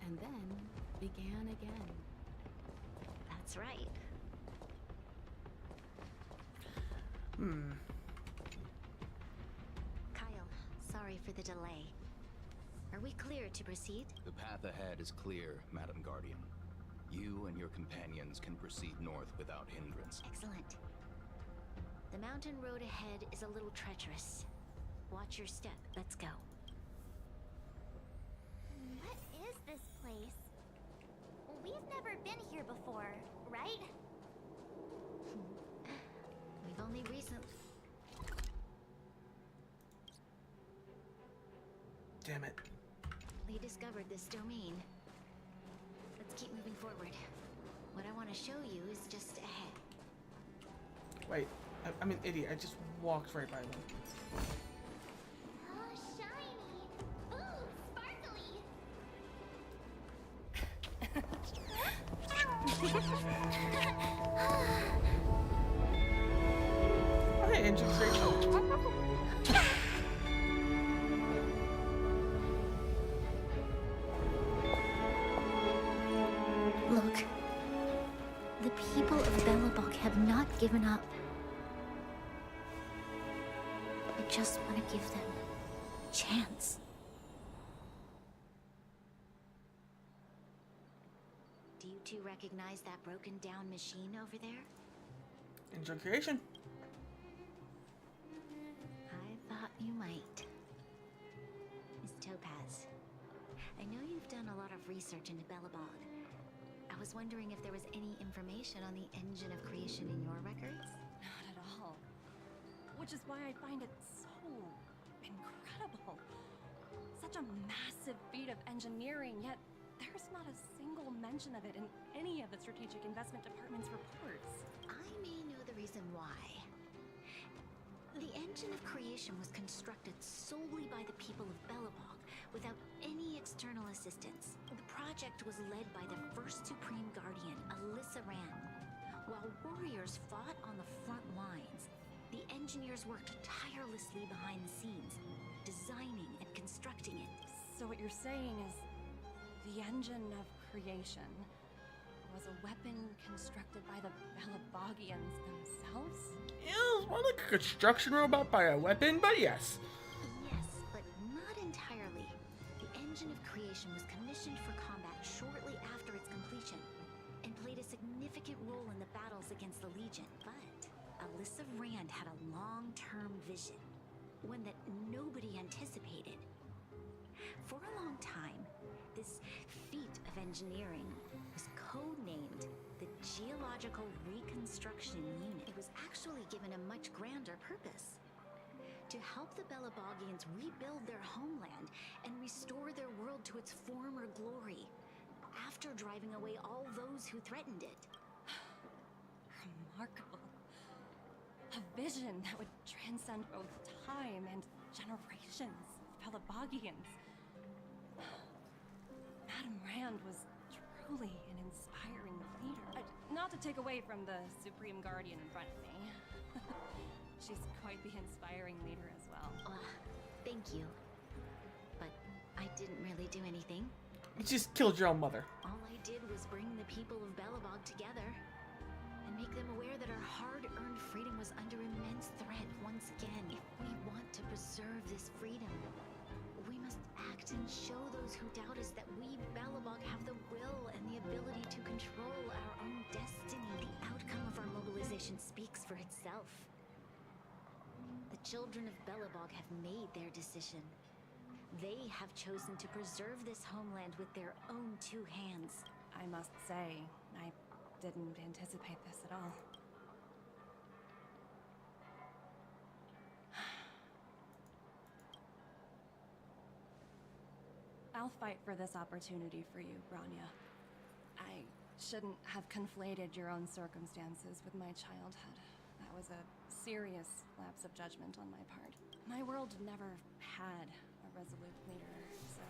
And then began again. That's right. Kyle, sorry for the delay. Are we clear to proceed? The path ahead is clear, Madam Guardian. You and your companions can proceed north without hindrance. Excellent. The mountain road ahead is a little treacherous. Watch your step. Let's go. What is this place? We've never been here before, right? We've only recently... Damn it. discovered this domain. Let's keep moving forward. What I want to show you is just ahead. Wait, I'm an idiot. I just walked right by them. Oh, shiny! Ooh, sparkly! Oh, hey, engine station. Look. The people of Belobog have not given up. I just want to give them a chance. Do you two recognize that broken down machine over there? Engine creation. I thought you might. Miss Topaz, I know you've done a lot of research into Belobog. I was wondering if there was any information on the engine of creation in your records? Not at all. Which is why I find it so incredible. Such a massive feat of engineering, yet there's not a single mention of it in any of the Strategic Investment Department's reports. I may know the reason why. The engine of creation was constructed solely by the people of Belobog, without any external assistance. The project was led by the first Supreme Guardian, Alyssa Rand. While warriors fought on the front lines, the engineers worked tirelessly behind the scenes, designing and constructing it. So what you're saying is the engine of creation was a weapon constructed by the Belobogians themselves? Yeah, it's more like a construction robot by a weapon, but yes. Yes, but not entirely. The engine of creation was commissioned for combat shortly after its completion, and played a significant role in the battles against the Legion. But Alyssa Rand had a long-term vision, one that nobody anticipated. For a long time, this feat of engineering was codenamed the Geological Reconstruction Unit. It was actually given a much grander purpose: to help the Belobogians rebuild their homeland and restore their world to its former glory, after driving away all those who threatened it. Remarkable. A vision that would transcend both time and generations of Belobogians. Madame Rand was truly an inspiring leader. Not to take away from the Supreme Guardian in front of me. She's quite the inspiring leader as well. Thank you. But I didn't really do anything. You just killed your own mother. All I did was bring the people of Belobog together and make them aware that our hard-earned freedom was under immense threat once again. If we want to preserve this freedom, we must act and show those who doubt us that we, Belobog, have the will and the ability to control our own destiny. The outcome of our mobilization speaks for itself. The children of Belobog have made their decision. They have chosen to preserve this homeland with their own two hands. I must say, I didn't anticipate this at all. I'll fight for this opportunity for you, Branya. I shouldn't have conflated your own circumstances with my childhood. That was a serious lapse of judgment on my part. My world never had a resolute leader, so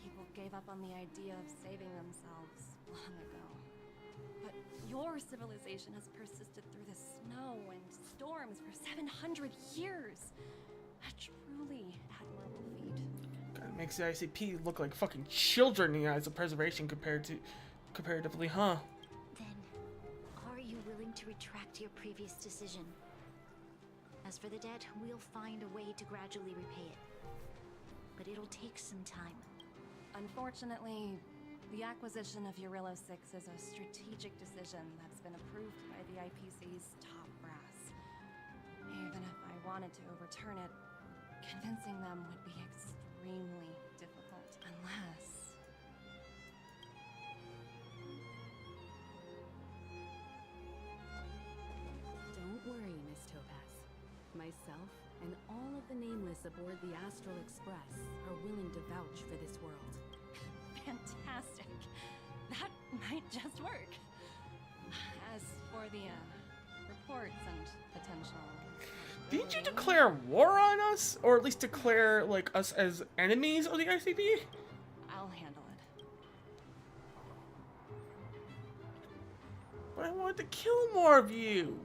people gave up on the idea of saving themselves long ago. But your civilization has persisted through the snow and storms for 700 years. A truly admirable feat. Kind of makes the ICP look like fucking children in the eyes of preservation comparatively, huh? Then, are you willing to retract your previous decision? As for the debt, we'll find a way to gradually repay it. But it'll take some time. Unfortunately, the acquisition of Urilla 6 is a strategic decision that's been approved by the IPC's top brass. Even if I wanted to overturn it, convincing them would be extremely difficult, unless... Don't worry, Miss Topaz. Myself and all of the Nameless aboard the Astral Express are willing to vouch for this world. Fantastic. That might just work. As for the reports and potential... Didn't you declare war on us? Or at least declare, like, us as enemies of the ICP? I'll handle it. But I wanted to kill more of you.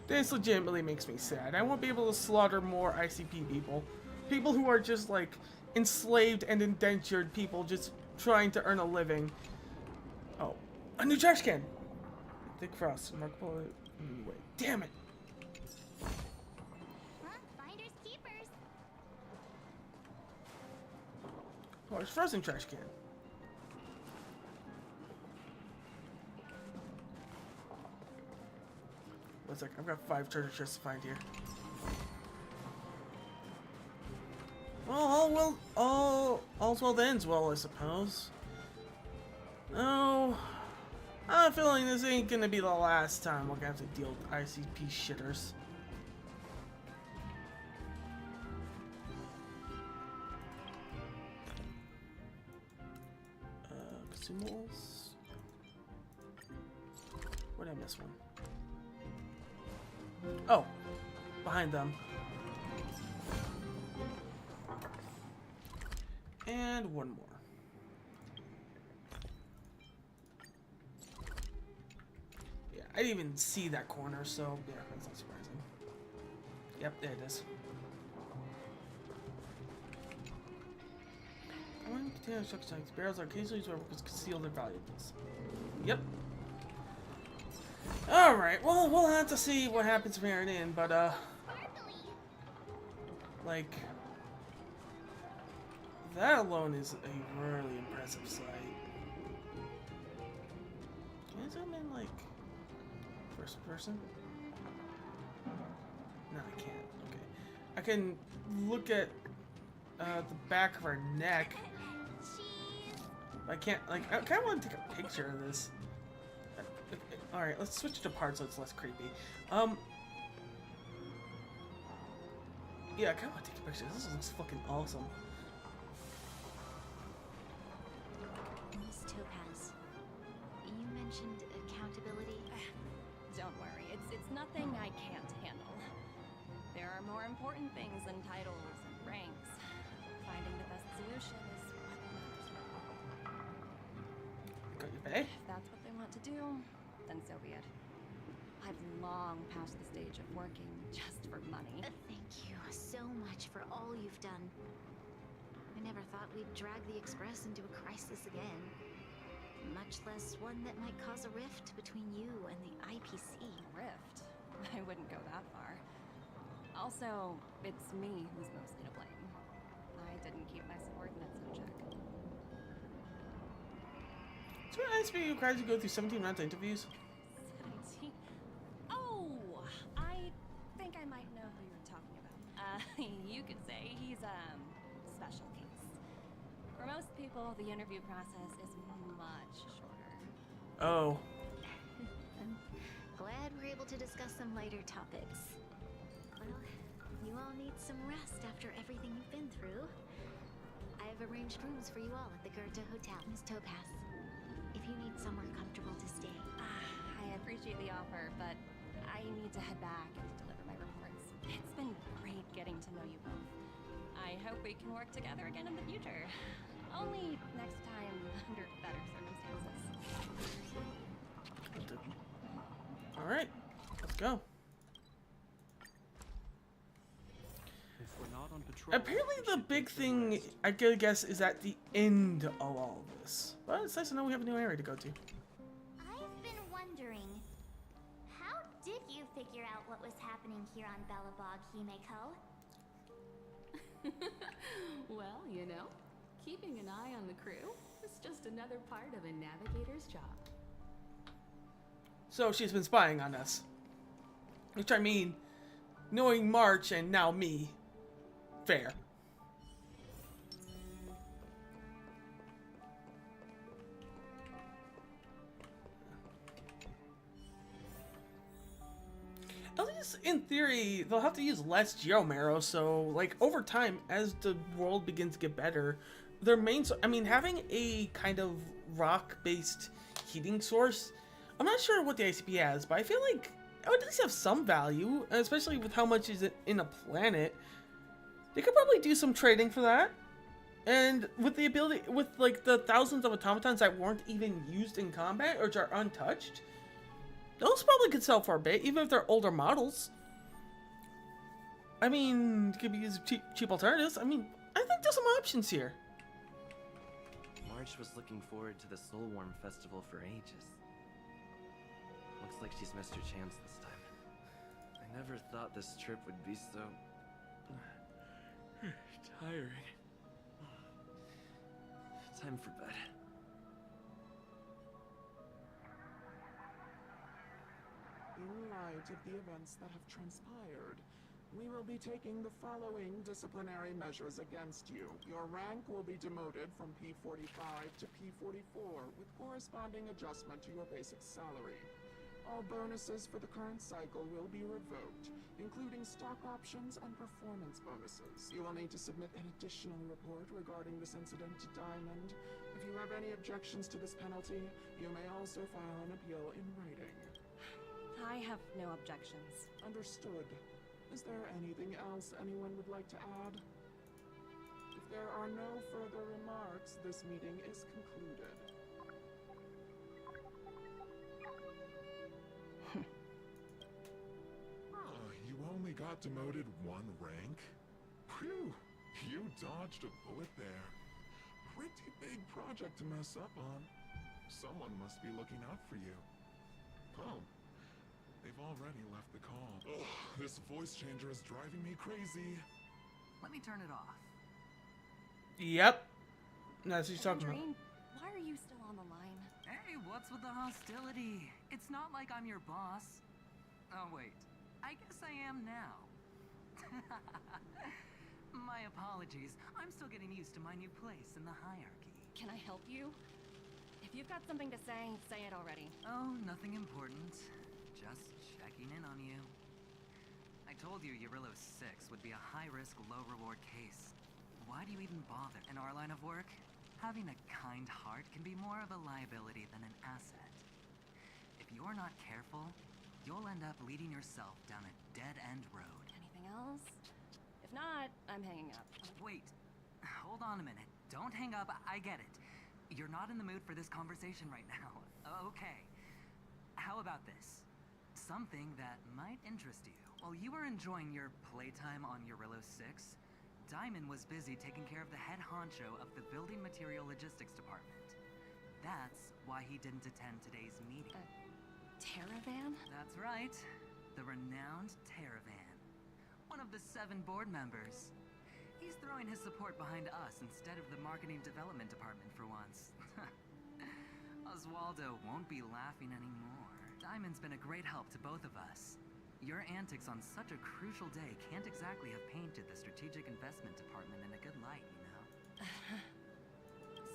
This legitimately makes me sad. I won't be able to slaughter more ICP people. People who are just, like, enslaved and indentured people just trying to earn a living. Oh, a new trash can! Thick frost. Remarkable. Wait, damn it! Finders keepers. Oh, it's frozen trash can. One sec, I've got 5 treasure chests to find here. Well, all's well that ends well, I suppose. Oh, I have a feeling this ain't gonna be the last time we're gonna have to deal with ICP shitters. Consumables. Where did I miss one? Oh, behind them. And one more. Yeah, I didn't even see that corner, so yeah, that's not surprising. Yep, there it is. One container of truck tanks. Barrels are occasionally used where workers conceal their valuables. Yep. Alright, well, we'll have to see what happens from here on in, but, like, that alone is a really impressive sight. Can I zoom in, like, first person? No, I can't. Okay. I can look at, the back of her neck. I can't, like, I kind of want to take a picture of this. Alright, let's switch to parts so it's less creepy. Yeah, I kind of want to take a picture. This looks fucking awesome. Miss Topaz, you mentioned accountability. Don't worry, it's nothing I can't handle. There are more important things than titles and ranks. Finding the best solution is what Okay. If that's what they want to do, then so be it. I've long passed the stage of working just for money. Thank you so much for all you've done. I never thought we'd drag the Express into a crisis again. Much less one that might cause a rift between you and the IPC. Rift? I wouldn't go that far. Also, it's me who's mostly to blame. I didn't keep my subordinates in check. So ISP requires you to go through 17 rounds of interviews. 17? Oh, I think I might know who you're talking about. You could say he's a special case. For most people, the interview process is much shorter. Oh. I'm glad we're able to discuss some lighter topics. Well, you all need some rest after everything you've been through. I've arranged rooms for you all at the Goethe Hotel, Miss Topaz. If you need somewhere comfortable to stay. I appreciate the offer, but I need to head back and deliver my reports. It's been great getting to know you both. I hope we can work together again in the future. Only next time under better circumstances. Alright, let's go. If we're not on patrol, Apparently the big thing, I could guess, is at the end of all this. But it's nice to know we have a new area to go to. I've been wondering, how did you figure out what was happening here on Belobog, Himeko? Well, you know, keeping an eye on the crew is just another part of a navigator's job. So she's been spying on us. Which I mean, knowing March and now me. Fair. At least in theory, they'll have to use less geomarrow, so like over time, as the world begins to get better, their main having a kind of rock-based heating source, I'm not sure what the ICP has, but I feel like it would at least have some value, especially with how much is in a planet. They could probably do some trading for that. And with the ability, with like the thousands of automatons that weren't even used in combat or are untouched, those probably could sell for a bit, even if they're older models. I mean, could be used cheap alternatives. I mean, I think there's some options here. March was looking forward to the Soulworm Festival for ages. Looks like she's missed her chance this time. I never thought this trip would be so... tiring. Time for bed. In light of the events that have transpired, we will be taking the following disciplinary measures against you. Your rank will be demoted from P45 to P44 with corresponding adjustment to your basic salary. All bonuses for the current cycle will be revoked, including stock options and performance bonuses. You will need to submit an additional report regarding this incident to Diamond. If you have any objections to this penalty, you may also file an appeal in writing. I have no objections. Understood. Is there anything else anyone would like to add? If there are no further remarks, this meeting is concluded. You only got demoted one rank? Phew, you dodged a bullet there. Pretty big project to mess up on. Someone must be looking out for you. Oh, they've already left the call. Ugh, this voice changer is driving me crazy. Let me turn it off. Yep. That's what you're talking about. Why are you still on the line? Hey, what's with the hostility? It's not like I'm your boss. Oh, wait. I guess I am now. My apologies. I'm still getting used to my new place in the hierarchy. Can I help you? If you've got something to say it already. Oh, nothing important. Just checking in on you. I told you Eurillo 6 would be a high-risk, low-reward case. Why do you even bother? In our line of work, having a kind heart can be more of a liability than an asset. If you're not careful, you'll end up leading yourself down a dead-end road. Anything else? If not, I'm hanging up. Wait. Hold on a minute. Don't hang up. I get it. you're not in the mood for this conversation right now. Okay. How about this? Something that might interest you. While you were enjoying your playtime on Eurillo 6, Diamond was busy taking care of the head honcho of the Building Material Logistics Department. That's why he didn't attend today's meeting. Terravan? That's right. The renowned Terravan. One of the 7 board members. He's throwing his support behind us instead of the Marketing Development Department for once. Oswaldo won't be laughing anymore. Diamond's been a great help to both of us. Your antics on such a crucial day can't exactly have painted the Strategic Investment Department in a good light, you know?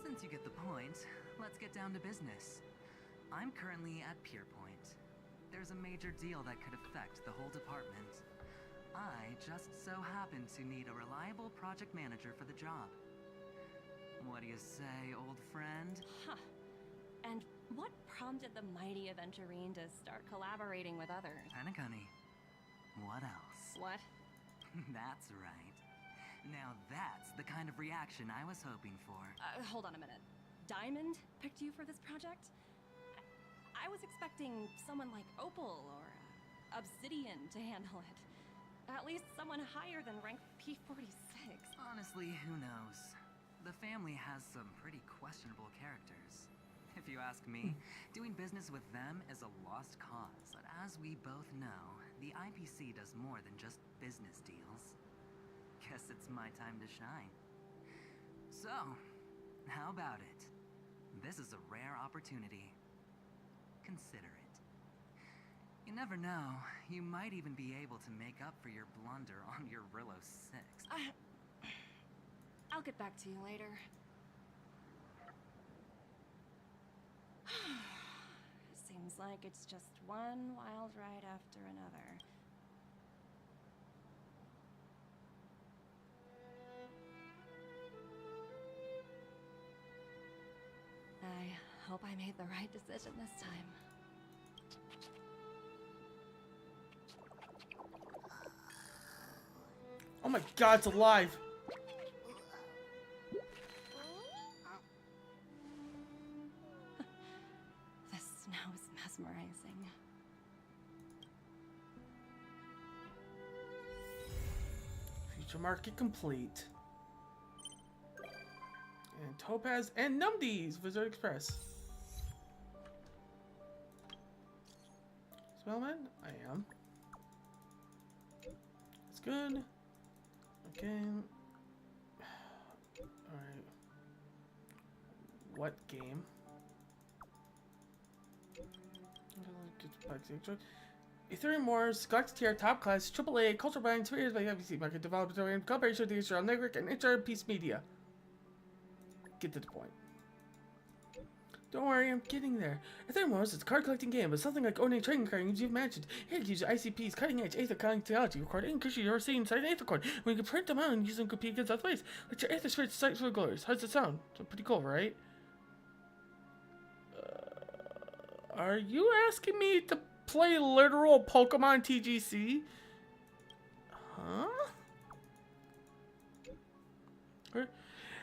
Since you get the point, let's get down to business. I'm currently at Pierpoint. There's a major deal that could affect the whole department. I just so happen to need a reliable project manager for the job. What do you say, old friend? Huh. And what prompted the mighty Aventurine to start collaborating with others? Penacony. What else? What? That's right. Now that's the kind of reaction I was hoping for. Hold on a minute. Diamond picked you for this project? I was expecting someone like Opal or Obsidian to handle it. At least someone higher than rank P46. Honestly, who knows? The family has some pretty questionable characters. If you ask me, doing business with them is a lost cause. But as we both know, the IPC does more than just business deals. Guess it's my time to shine. So, how about it? This is a rare opportunity. Consider it. You never know, you might even be able to make up for your blunder on your Eurillo 6. I'll get back to you later. Seems like it's just one wild ride after another. I hope I made the right decision this time. Oh my god, it's alive! The snow is mesmerizing. Future market complete. And Topaz and Numdies, Wizard Express. Spellman? I am. That's good. Okay. Alright. What game? Ethereum Wars, Galactic Tier, Top Class, AAA, Culture Bind, 2 years by FBC Market Developer, and collaboration with the Israel Network and HR Peace Media. Get to the point. Don't worry, I'm getting there. Ethereum Wars is a card collecting game, but something like owning a trading card games you've mentioned. Here it gives you ICP's cutting edge Aether technology record and increase your seeing inside an Aether card. When you can print them out and use them to compete against other ways. Let your Aether Spirit sight for the glories. How's it sound? So pretty cool, right? Are you asking me to play literal Pokemon TGC? Huh?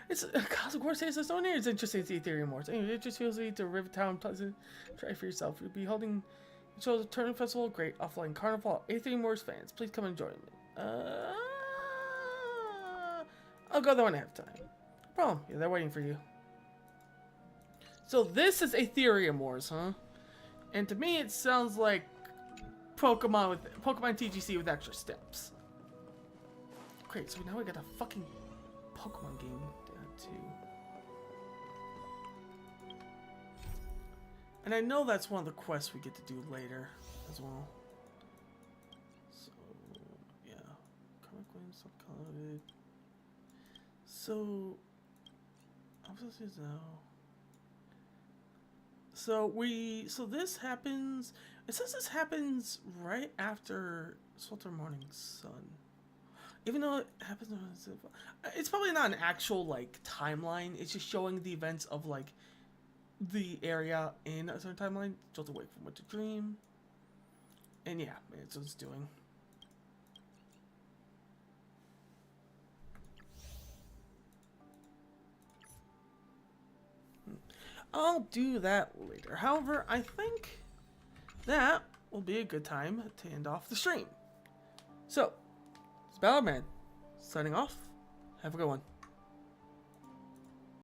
It's Cosmic Wars has its own ears interesting to Ethereum Wars. Anyway, it just feels like to Rivertown Pleasant. Try for yourself. You'll be holding the show Tournament Festival, great offline carnival. Ethereum Wars fans, please come and join me. I'll go there when I have time. No problem. Yeah, they're waiting for you. So this is Ethereum Wars, huh? And to me, it sounds like Pokemon TGC with extra steps. Great. So now we got a fucking Pokemon game too. And I know that's one of the quests we get to do later as well. So yeah, comic wins subcolored. So I'm supposed to use now. So this happens. It says this happens right after Swelter Morning Sun. Even though it happens, it's probably not an actual like timeline. It's just showing the events of like the area in a certain timeline. Just away from what to dream. And yeah, it's what it's doing. I'll do that later. However, I think that will be a good time to end off the stream. So, it's Ballerman signing off. Have a good one.